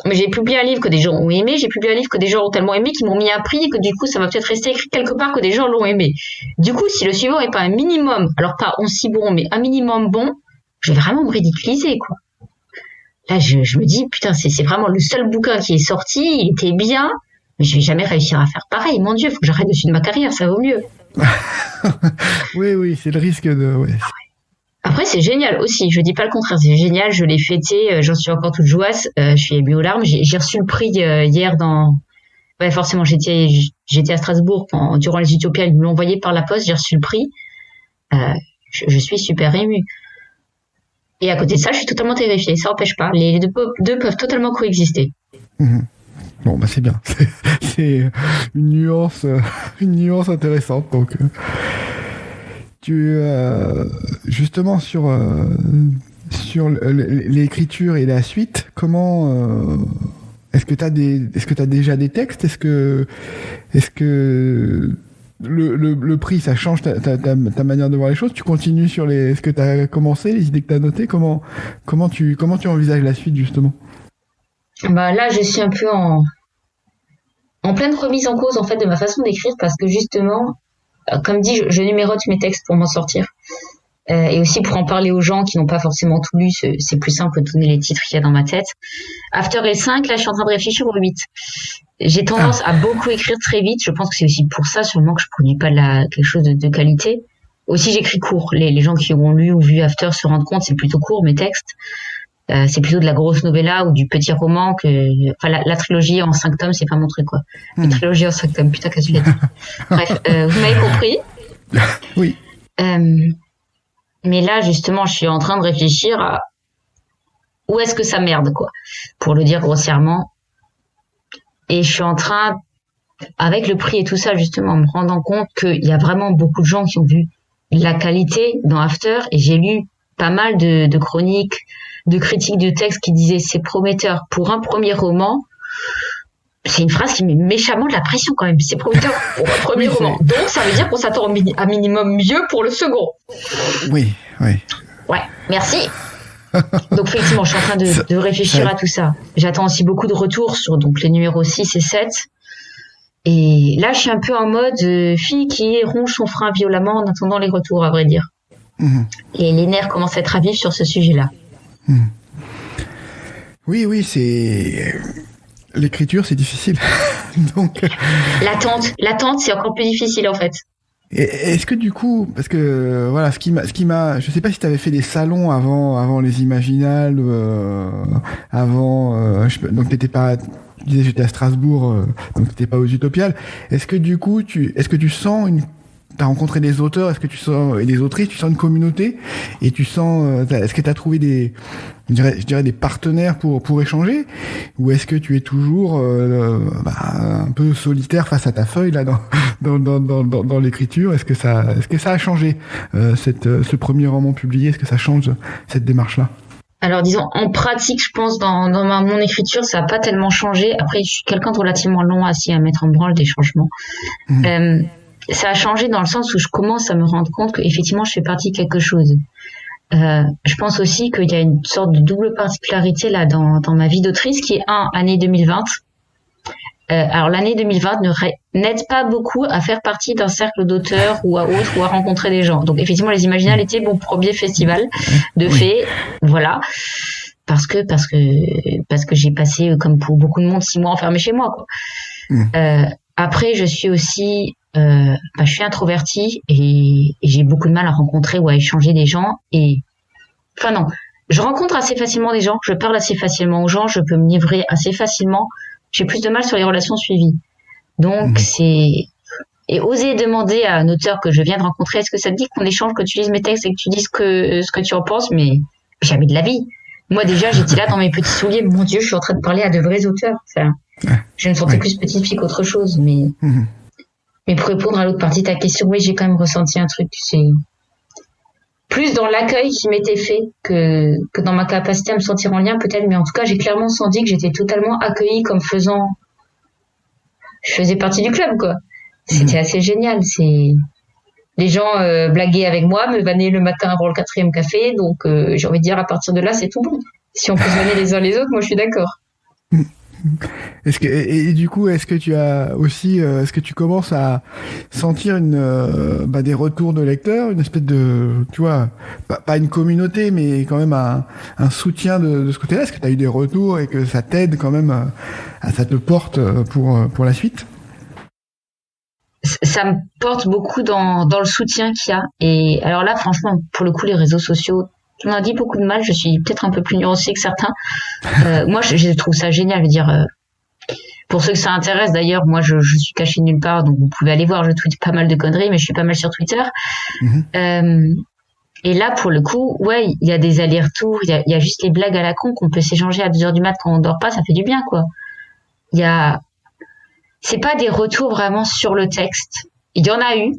mais j'ai publié un livre que des gens ont aimé, j'ai publié un livre que des gens ont tellement aimé qu'ils m'ont mis un prix et que du coup, ça va peut-être rester écrit quelque part que des gens l'ont aimé. Du coup, si le suivant est pas un minimum, alors pas aussi bon, mais un minimum bon, je vais vraiment me ridiculiser, quoi. Là, je me dis, putain, c'est vraiment le seul bouquin qui est sorti, il était bien, mais je vais jamais réussir à faire pareil. Mon Dieu, faut que j'arrête dessus de ma carrière, ça vaut mieux. Oui, c'est le risque de... Ouais. Après, c'est génial aussi. Je dis pas le contraire. C'est génial. Je l'ai fêté. J'en suis encore toute jouasse. Je suis émue aux larmes. J'ai reçu le prix hier Ouais, forcément, j'étais à Strasbourg durant les Utopiales. Ils me l'ont envoyé par la poste. J'ai reçu le prix. Je suis super émue. Et à côté de ça, je suis totalement terrifiée. Ça n'empêche pas. Les deux peuvent totalement coexister. Mmh. Bon, bah c'est bien. C'est une nuance intéressante. Donc. Justement sur l'écriture et la suite, comment est-ce que t'as déjà des textes? Est-ce que le prix ça change ta manière de voir les choses? Tu continues sur ce que t'as commencé, les idées que t'as notées? Comment tu envisages la suite justement? Bah là, je suis un peu en pleine remise en cause en fait de ma façon d'écrire parce que justement, comme dit, je numérote mes textes pour m'en sortir. Et aussi pour en parler aux gens qui n'ont pas forcément tout lu, c'est plus simple de donner les titres qu'il y a dans ma tête. After est 5, là je suis en train de réfléchir au 8. j'ai tendance à beaucoup écrire très vite. Je pense que c'est aussi pour ça sûrement que je produis pas quelque chose de qualité. Aussi, j'écris court. Les gens qui ont lu ou vu After se rendent compte, c'est plutôt court mes textes. C'est plutôt de la grosse novella ou du petit roman la trilogie en 5 tomes, c'est pas mon truc, quoi. Une trilogie en 5 tomes, putain, qu'est-ce que tu as dit. Bref, vous m'avez compris. Oui. Mais là, justement, je suis en train de réfléchir à où est-ce que ça merde, quoi. Pour le dire grossièrement. Et je suis en train, avec le prix et tout ça, justement, en me rendant compte qu'il y a vraiment beaucoup de gens qui ont vu la qualité dans After, et j'ai lu pas mal de chroniques, de critiques de textes qui disaient c'est prometteur pour un premier roman. C'est une phrase qui met méchamment de la pression quand même. C'est prometteur pour un premier roman. Donc ça veut dire qu'on s'attend à minimum mieux pour le second. Oui. Ouais, merci. Donc effectivement, je suis en train de réfléchir à tout ça. J'attends aussi beaucoup de retours sur donc les numéros 6 et 7. Et là, je suis un peu en mode fille qui ronge son frein violemment en attendant les retours, à vrai dire. Et les nerfs commencent à être à vif sur ce sujet-là. Oui, c'est... L'écriture, c'est difficile. Donc... L'attente, c'est encore plus difficile, en fait. Est-ce que du coup, parce que voilà, ce qui m'a, je sais pas si tu avais fait des salons avant les Imaginales, donc t'étais pas, tu disais j'étais à Strasbourg, donc t'étais pas aux Utopiales. Est-ce que du coup, est-ce que tu sens t'as rencontré des auteurs, est-ce que tu sens, et des autrices, tu sens une communauté, et tu sens, est-ce que t'as trouvé je dirais des partenaires pour échanger, ou est-ce que tu es toujours un peu solitaire face à ta feuille là dans l'écriture? Est-ce que ça a changé ce premier roman publié? Est-ce que ça change cette démarche-là? Alors disons en pratique, je pense dans mon écriture, ça a pas tellement changé. Après, je suis quelqu'un de relativement long assis à mettre en branle des changements. Ça a changé dans le sens où je commence à me rendre compte que effectivement je fais partie de quelque chose. Je pense aussi qu'il y a une sorte de double particularité là dans ma vie d'autrice qui est année 2020. Alors l'année 2020 n'aide pas beaucoup à faire partie d'un cercle d'auteurs ou à rencontrer des gens. Donc effectivement les Imaginales étaient mon premier festival de fait, voilà. Parce que j'ai passé comme pour beaucoup de monde 6 mois enfermé chez moi, quoi. Après je suis aussi je suis introvertie et j'ai beaucoup de mal à rencontrer ou à échanger des gens je rencontre assez facilement des gens, je parle assez facilement aux gens, je peux me livrer assez facilement. J'ai plus de mal sur les relations suivies. Donc et oser demander à un auteur que je viens de rencontrer, est-ce que ça te dit qu'on échange, que tu lises mes textes et que tu dises ce que tu en penses, mais jamais de la vie. Moi déjà j'étais là dans mes petits souliers, mon Dieu, je suis en train de parler à de vrais auteurs. Je me sentais plus petite fille qu'autre chose, mais pour répondre à l'autre partie de ta question, oui, j'ai quand même ressenti un truc, c'est plus dans l'accueil qui m'était fait que dans ma capacité à me sentir en lien peut-être, mais en tout cas, j'ai clairement senti que j'étais totalement accueillie comme je faisais partie du club, quoi. C'était assez génial, les gens blaguaient avec moi, me vannaient le matin avant le 4e café, donc j'ai envie de dire à partir de là, c'est tout bon. Si on peut se vanner les uns les autres, moi je suis d'accord. Et du coup, est-ce que tu as aussi, est-ce que tu commences à sentir des retours de lecteurs, une espèce de, tu vois, pas une communauté, mais quand même un soutien de ce côté-là? Est-ce que tu as eu des retours et que ça t'aide quand même, ça te porte pour la suite? Ça me porte beaucoup dans le soutien qu'il y a. Et alors là, franchement, pour le coup, les réseaux sociaux, on a dit beaucoup de mal, je suis peut-être un peu plus nuancée que certains. Moi, je trouve ça génial. Je veux dire, pour ceux que ça intéresse, d'ailleurs, moi, je suis cachée nulle part, donc vous pouvez aller voir, je tweete pas mal de conneries, mais je suis pas mal sur Twitter. Et là, pour le coup, ouais, il y a des allers-retours, il y a juste les blagues à la con qu'on peut s'échanger à 2h du mat quand on dort pas, ça fait du bien, quoi. C'est pas des retours vraiment sur le texte. Il y en a eu.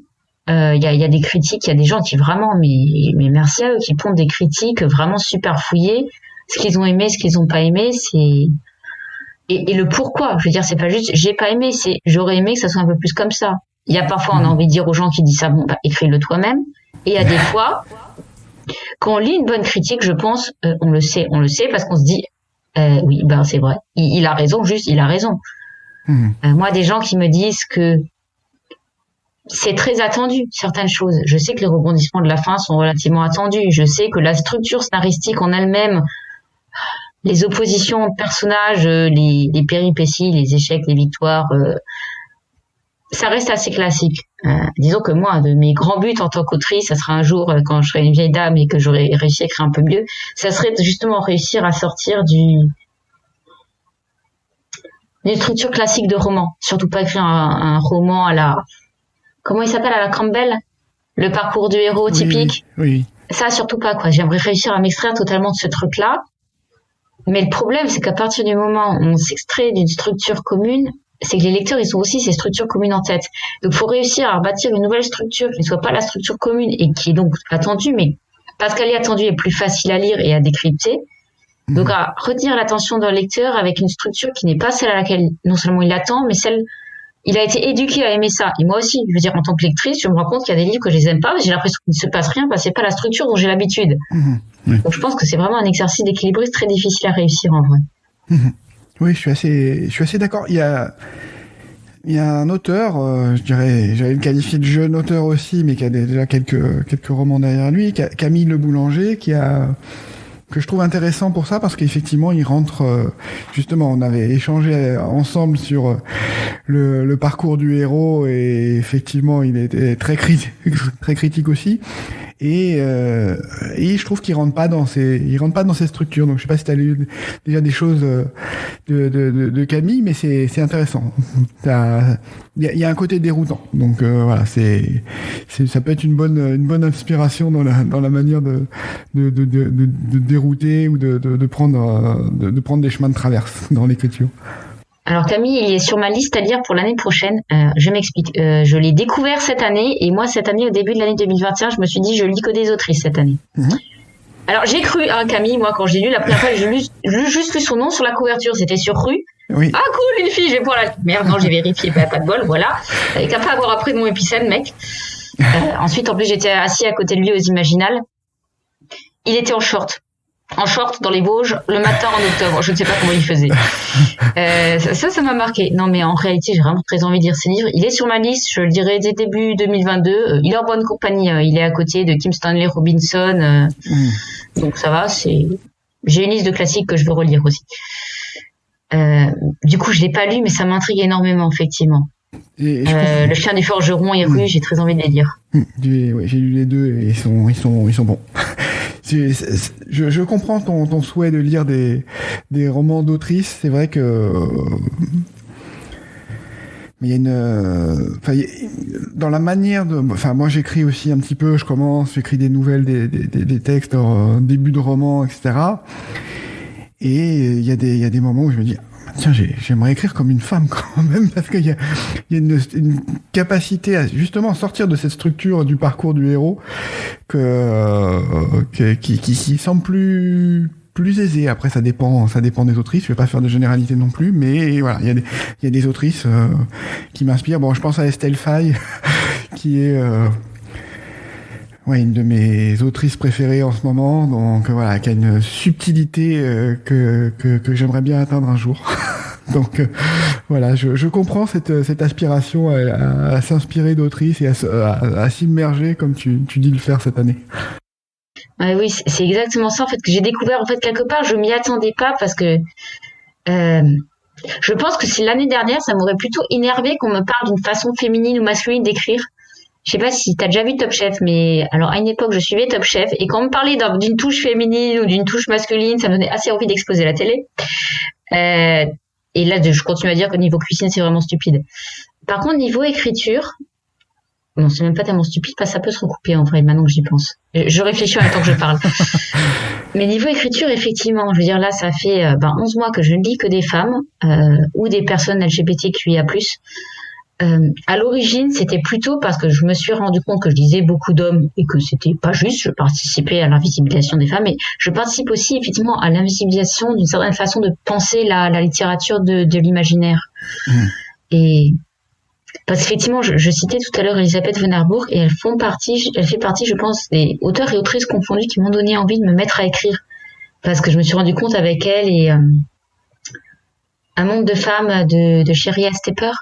Il y a des critiques, il y a des gens qui vraiment, mais merci à eux, qui pondent des critiques vraiment super fouillées. Ce qu'ils ont aimé, ce qu'ils ont pas aimé, et le pourquoi. Je veux dire, c'est pas juste j'ai pas aimé, c'est j'aurais aimé que ça soit un peu plus comme ça. Il y a parfois, on a envie de dire aux gens qui disent ça, bon, écris-le toi-même. Et il y a des fois, quand on lit une bonne critique, je pense, on le sait parce qu'on se dit, oui, c'est vrai. Il a raison, juste, il a raison. Moi, des gens qui me disent que c'est très attendu, certaines choses. Je sais que les rebondissements de la fin sont relativement attendus. Je sais que la structure scénaristique en elle-même, les oppositions de personnages, les péripéties, les échecs, les victoires, ça reste assez classique. Disons que moi, de mes grands buts en tant qu'autrice, ça sera un jour, quand je serai une vieille dame et que j'aurai réussi à écrire un peu mieux, ça serait justement réussir à sortir d'une structure classique de roman. Surtout pas écrire un roman à la... Comment il s'appelle, à la Campbell? Le parcours du héros typique. Oui. Ça, surtout pas, quoi. J'aimerais réussir à m'extraire totalement de ce truc-là. Mais le problème, c'est qu'à partir du moment où on s'extrait d'une structure commune, c'est que les lecteurs, ils ont aussi ces structures communes en tête. Donc, faut réussir à bâtir une nouvelle structure qui ne soit pas la structure commune et qui est donc attendue, mais parce qu'elle est attendue et plus facile à lire et à décrypter. Donc, à retenir l'attention d'un lecteur avec une structure qui n'est pas celle à laquelle non seulement il attend, mais celle, il a été éduqué à aimer ça. Et moi aussi, je veux dire, en tant que lectrice, je me rends compte qu'il y a des livres que je les aime pas, mais j'ai l'impression qu'il ne se passe rien parce que c'est pas la structure dont j'ai l'habitude. Oui. Donc, je pense que c'est vraiment un exercice d'équilibriste très difficile à réussir en vrai. Oui, je suis assez d'accord. Il y a un auteur, je dirais, j'allais le qualifier de jeune auteur aussi, mais qui a déjà quelques romans derrière lui, Camille Le Boulanger, que je trouve intéressant pour ça, parce qu'effectivement, il rentre, justement, on avait échangé ensemble sur le parcours du héros, et effectivement, il était très critique aussi. Et je trouve qu'il rentre pas dans ces structures. Donc je sais pas si tu as lu déjà des choses de Camille, mais c'est intéressant. Il y a un côté déroutant. Donc voilà, ça peut être une bonne inspiration dans la manière de dérouter ou de prendre des chemins de traverse dans l'écriture. Alors Camille, il est sur ma liste à lire pour l'année prochaine. Je m'explique. Je l'ai découvert cette année et moi cette année, au début de l'année 2021, je me suis dit je lis que des autrices cette année. Alors j'ai cru, Camille, moi quand j'ai lu la première fois, j'ai juste lu son nom sur la couverture, c'était sur Rue. Oui. Ah cool, une fille, je vais pouvoir la... Merde, non, j'ai vérifié, pas de bol, voilà. T'avais qu'à pas avoir appris mon épicène, mec. Ensuite, en plus, j'étais assis à côté de lui aux Imaginales. Il était en short dans les Vosges le matin en octobre. Je ne sais pas comment il faisait. Ça m'a marqué. Non, mais en réalité, j'ai vraiment très envie de lire ses livres. Il est sur ma liste, je le dirais dès début 2022. Il est en bonne compagnie. Il est à côté de Kim Stanley Robinson. Donc ça va. J'ai une liste de classiques que je veux relire aussi. Du coup, je l'ai pas lu, mais ça m'intrigue énormément, effectivement. Le chien du forgeron et Rue, j'ai très envie de les lire. Oui, j'ai lu les deux et ils sont bons. Je comprends ton souhait de lire des romans d'autrices. C'est vrai que mais il y a dans la manière de, moi j'écris aussi un petit peu, j'écris des nouvelles, des textes en début de roman, etc. Et il y a des moments où je me dis tiens, j'aimerais écrire comme une femme quand même, parce qu'il y a une capacité à justement sortir de cette structure du parcours du héros qui semble plus aisée. Après, ça dépend des autrices. Je vais pas faire de généralité non plus, mais voilà, il y a des autrices qui m'inspirent. Bon, je pense à Estelle Faye, qui est une de mes autrices préférées en ce moment, donc voilà, qui a une subtilité que j'aimerais bien atteindre un jour. Donc voilà, je comprends cette aspiration à s'inspirer d'autrices et à s'immerger comme tu dis le faire cette année. Oui, c'est exactement ça en fait que j'ai découvert en fait quelque part. Je m'y attendais pas parce que je pense que si l'année dernière, ça m'aurait plutôt énervé qu'on me parle d'une façon féminine ou masculine d'écrire. Je sais pas si t'as déjà vu Top Chef, mais alors à une époque je suivais Top Chef et quand on me parlait d'une touche féminine ou d'une touche masculine, ça me donnait assez envie d'exploser la télé. Et là je continue à dire que niveau cuisine c'est vraiment stupide. Par contre niveau écriture, bon c'est même pas tellement stupide parce que ça peut se recouper en vrai maintenant que j'y pense. Je réfléchis en même temps que je parle. Mais niveau écriture effectivement, je veux dire là ça fait 11 mois que je ne lis que des femmes ou des personnes LGBTQIA+. À l'origine, c'était plutôt parce que je me suis rendu compte que je lisais beaucoup d'hommes et que c'était pas juste. Je participais à l'invisibilisation des femmes, mais je participe aussi effectivement à l'invisibilisation d'une certaine façon de penser la littérature de l'imaginaire. Et parce qu'effectivement, je citais tout à l'heure Elisabeth von Harburg et elle fait partie, je pense, des auteurs et autrices confondus qui m'ont donné envie de me mettre à écrire parce que je me suis rendu compte avec elle et Un monde de femmes de Sherry Stepper.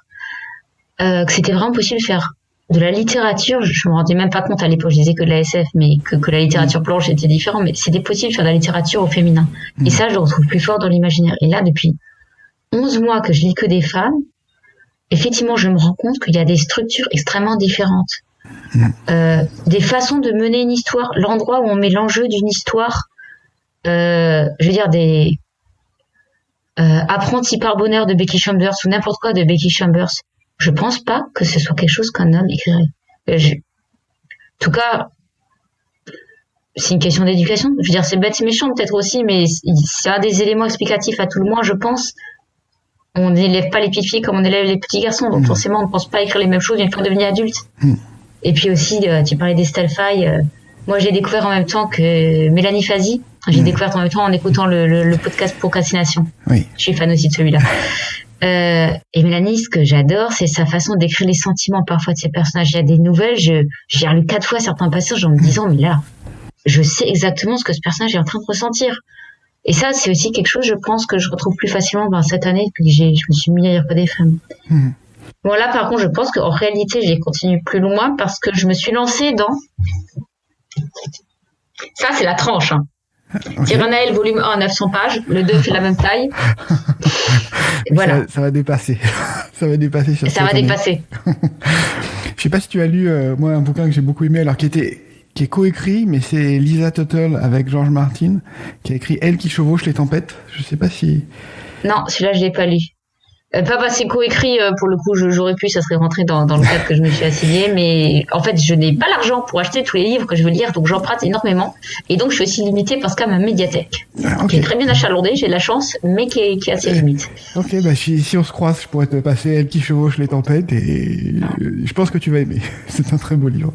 Que c'était vraiment possible de faire de la littérature, je me rendais même pas compte à l'époque, je disais que de la SF, mais que la littérature blanche était différente, mais c'était possible de faire de la littérature au féminin. Et ça, je le retrouve plus fort dans l'imaginaire. Et là, depuis 11 mois que je lis que des femmes, effectivement, je me rends compte qu'il y a des structures extrêmement différentes. Des façons de mener une histoire, l'endroit où on met l'enjeu d'une histoire, je veux dire des Apprenti par bonheur de Becky Chambers ou n'importe quoi de Becky Chambers, je pense pas que ce soit quelque chose qu'un homme écrirait. En tout cas, c'est une question d'éducation. Je veux dire, c'est bête et méchant peut-être aussi, mais c'est un des éléments explicatifs à tout le moins, je pense. On n'élève pas les petites filles comme on élève les petits garçons, donc forcément on ne pense pas écrire les mêmes choses une fois devenu adulte. Et puis aussi, tu parlais d'Estelle Faye. Moi, j'ai découvert en même temps que Mélanie Fazi. J'ai découvert en même temps en écoutant le podcast Procrastination. Oui. Je suis fan aussi de celui-là. Et Mélanie, ce que j'adore, c'est sa façon d'écrire les sentiments parfois de ses personnages. Il y a des nouvelles, j'ai relu 4 fois certains passages en me disant, mais là, je sais exactement ce que ce personnage est en train de ressentir. Et ça, c'est aussi quelque chose, je pense, que je retrouve plus facilement cette année depuis que je me suis mis à lire que des femmes. Bon, là, par contre, je pense qu'en réalité, j'ai continué plus loin parce que je me suis lancée dans... Ça, c'est la tranche, hein. Okay. Tyrannael, volume 1, 900 pages. Le 2 fait la même taille. Voilà. Ça va dépasser. Ça va dépasser sur Ça va année. dépasser. Je sais pas si tu as lu, moi, un bouquin que j'ai beaucoup aimé, alors qui est coécrit, mais c'est Lisa Tuttle avec George Martin, qui a écrit Elle qui chevauche les tempêtes. Je sais pas si... Non, celui-là, je l'ai pas lu. Pas parce que c'est coécrit, pour le coup, j'aurais pu, ça serait rentré dans le cadre que je me suis assigné, mais en fait, je n'ai pas l'argent pour acheter tous les livres que je veux lire, donc j'emprunte énormément. Et donc, je suis aussi limitée parce qu'à ma médiathèque, qui est très bien achalandée, j'ai de la chance, mais qui est assez limite. Ok, bah si on se croise, je pourrais te passer Elle qui chevauche les tempêtes, et je pense que tu vas aimer. C'est un très beau livre.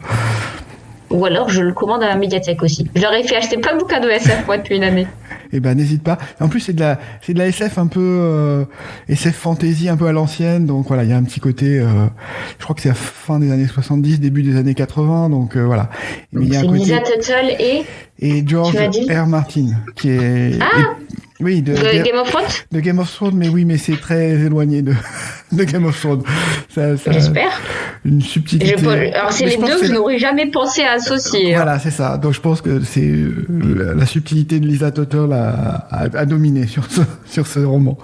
Ou alors, je le commande à la médiathèque aussi. Je leur ai fait acheter plein de bouquins de SF, moi, depuis une année. Eh ben, n'hésite pas. En plus, c'est de la SF un peu, SF fantasy un peu à l'ancienne. Donc voilà, il y a un petit côté, je crois que c'est à fin des années 70, début des années 80. Donc voilà. Mais il y a un côté... Lisa Tuttle et George R. Martin, qui est... Oui, de Game of Thrones. De Game of Thrones, mais c'est très éloigné de Game of Thrones. Ça, j'espère. Une subtilité. Alors c'est les deux que je n'aurais jamais pensé à associer. Voilà, c'est ça. Donc je pense que c'est la subtilité de Lisa Tuttle a dominé sur ce roman.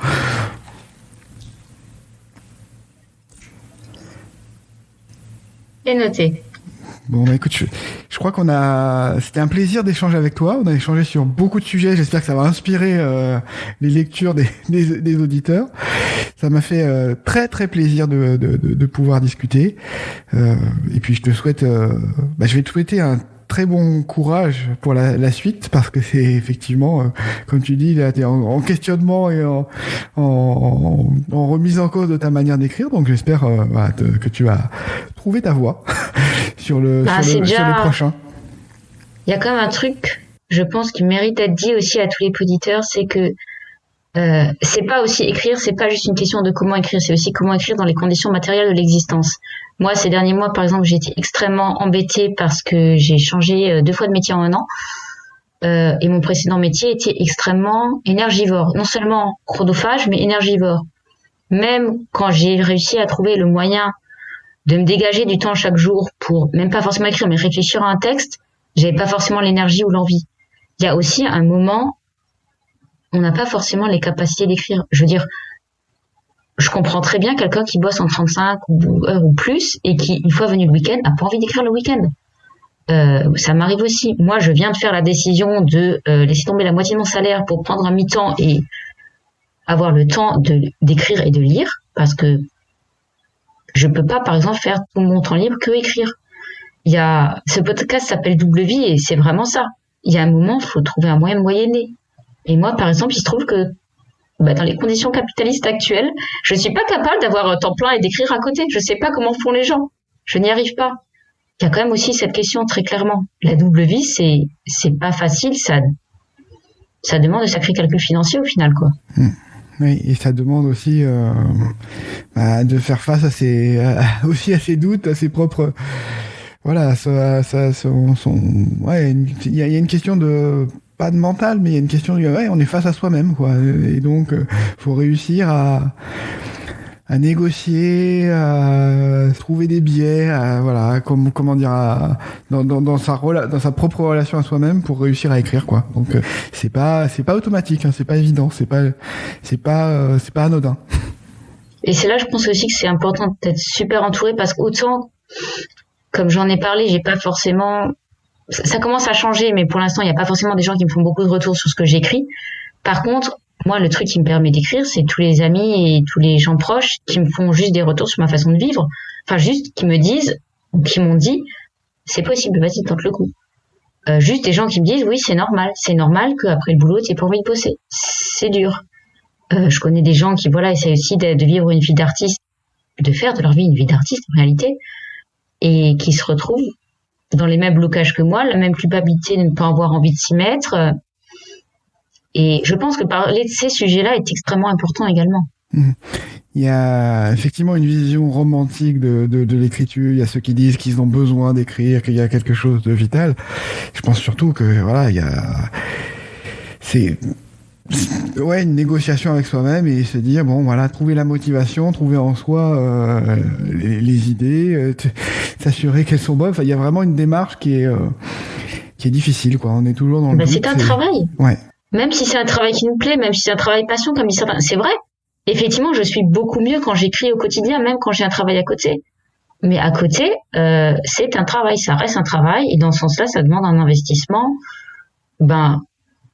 Et noté. Bon, bah écoute, je crois c'était un plaisir d'échanger avec toi. On a échangé sur beaucoup de sujets. J'espère que ça va inspirer les lectures des auditeurs. Ça m'a fait très très plaisir de pouvoir discuter. Et puis je te souhaite, je vais te souhaiter un très bon courage pour la suite, parce que c'est effectivement, comme tu dis, là, t'es en questionnement et en remise en cause de ta manière d'écrire. Donc j'espère que tu vas trouver ta voie sur le prochain. Il y a quand même un truc, je pense, qui mérite d'être dit aussi à tous les auditeurs, c'est que c'est pas aussi écrire, c'est pas juste une question de comment écrire, c'est aussi comment écrire dans les conditions matérielles de l'existence. Moi, ces derniers mois, par exemple, j'ai été extrêmement embêtée parce que j'ai changé 2 fois de métier en 1 an. Et mon précédent métier était extrêmement énergivore. Non seulement chronophage, mais énergivore. Même quand j'ai réussi à trouver le moyen de me dégager du temps chaque jour pour, même pas forcément écrire, mais réfléchir à un texte, j'avais pas forcément l'énergie ou l'envie. Il y a aussi un moment, on n'a pas forcément les capacités d'écrire. Je veux dire, je comprends très bien quelqu'un qui bosse en 35 heures ou plus et qui, une fois venu le week-end, n'a pas envie d'écrire le week-end. Ça m'arrive aussi. Moi, je viens de faire la décision de laisser tomber la moitié de mon salaire pour prendre un mi-temps et avoir le temps d'écrire et de lire, parce que je peux pas, par exemple, faire tout mon temps libre que écrire. Ce podcast s'appelle Double Vie et c'est vraiment ça. Il y a un moment, il faut trouver un moyen de moyenner. Et moi, par exemple, il se trouve que dans les conditions capitalistes actuelles, je suis pas capable d'avoir un temps plein et d'écrire à côté. Je sais pas comment font les gens. Je n'y arrive pas. Il y a quand même aussi cette question, très clairement. La double vie, c'est pas facile, ça demande de sacrés calculs financiers au final, quoi. Oui, et ça demande aussi de faire face à ses doutes, à ses propres... Voilà, il y a une question de... Pas de mental, mais il y a une question de... on est face à soi-même, quoi. Et donc, faut réussir à négocier, à trouver des biais, voilà, comment dire, dans sa propre relation à soi-même pour réussir à écrire, quoi. Donc c'est pas automatique, hein, c'est pas évident, c'est pas anodin. Et c'est là, je pense aussi que c'est important d'être super entouré, parce qu'autant, comme j'en ai parlé, j'ai pas forcément, ça commence à changer, mais pour l'instant, il n'y a pas forcément des gens qui me font beaucoup de retours sur ce que j'écris. Par contre, moi, le truc qui me permet d'écrire, c'est tous les amis et tous les gens proches qui me font juste des retours sur ma façon de vivre. Enfin, juste qui me disent, ou qui m'ont dit, c'est possible, vas-y, tente le coup. Juste des gens qui me disent, oui, c'est normal qu'après le boulot, t'aies pas envie de bosser. C'est dur. Je connais des gens qui, voilà, essayent aussi de vivre une vie d'artiste, de faire de leur vie une vie d'artiste, en réalité, et qui se retrouvent dans les mêmes blocages que moi, la même culpabilité de ne pas avoir envie de s'y mettre. Et je pense que parler de ces sujets-là est extrêmement important également. Il y a effectivement une vision romantique de l'écriture. Il y a ceux qui disent qu'ils ont besoin d'écrire, qu'il y a quelque chose de vital. Je pense surtout que, voilà, c'est une négociation avec soi-même et se dire, bon, voilà, trouver la motivation, trouver en soi les idées, s'assurer qu'elles sont bonnes. Enfin, il y a vraiment une démarche qui est difficile, quoi. On est toujours dans le doute. C'est un travail. Ouais. Même si c'est un travail qui nous plaît, même si c'est un travail passion, comme disent certains, c'est vrai. Effectivement, je suis beaucoup mieux quand j'écris au quotidien, même quand j'ai un travail à côté. Mais à côté, c'est un travail, ça reste un travail, et dans ce sens-là, ça demande un investissement.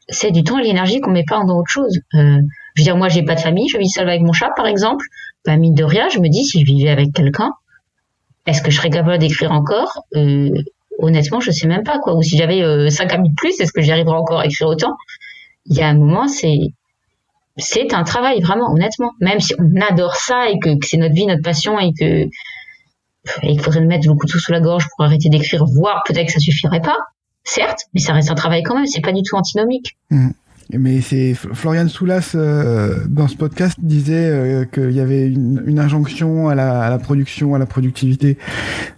C'est du temps et de l'énergie qu'on met pas dans autre chose. Je veux dire, moi, j'ai pas de famille, je vis seule avec mon chat, par exemple. Mine de rien, je me dis, si je vivais avec quelqu'un, est-ce que je serais capable d'écrire encore? Honnêtement, je sais même pas, quoi. Ou si j'avais 5 amis de plus, est-ce que j'y arriverais encore à écrire autant? Il y a un moment, c'est un travail, vraiment, honnêtement. Même si on adore ça et que c'est notre vie, notre passion et qu'il faudrait nous mettre le couteau sous la gorge pour arrêter d'écrire, voire peut-être que ça suffirait pas. Certes, mais ça reste un travail quand même, c'est pas du tout antinomique. Mais c'est Florian Soulas dans ce podcast disait qu'il y avait une injonction à la production, à la productivité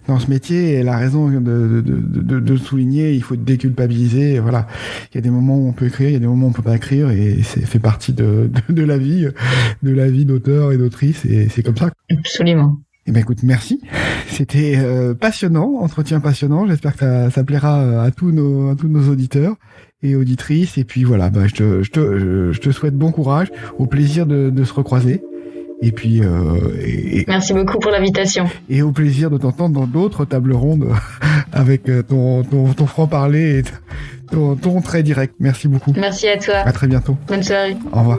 dans ce métier, et elle a raison de souligner, il faut déculpabiliser. Et voilà, il y a des moments où on peut écrire, il y a des moments où on peut pas écrire, et c'est fait partie de la vie d'auteur et d'autrice, et c'est comme ça. Absolument. Eh ben écoute, merci. C'était passionnant, entretien passionnant. J'espère que ça plaira à tous nos auditeurs et auditrices. Et puis voilà, je te souhaite bon courage, au plaisir de se recroiser. Et puis merci beaucoup pour l'invitation. Et au plaisir de t'entendre dans d'autres tables rondes avec ton franc-parler et ton très direct. Merci beaucoup. Merci à toi. À très bientôt. Bonne soirée. Au revoir.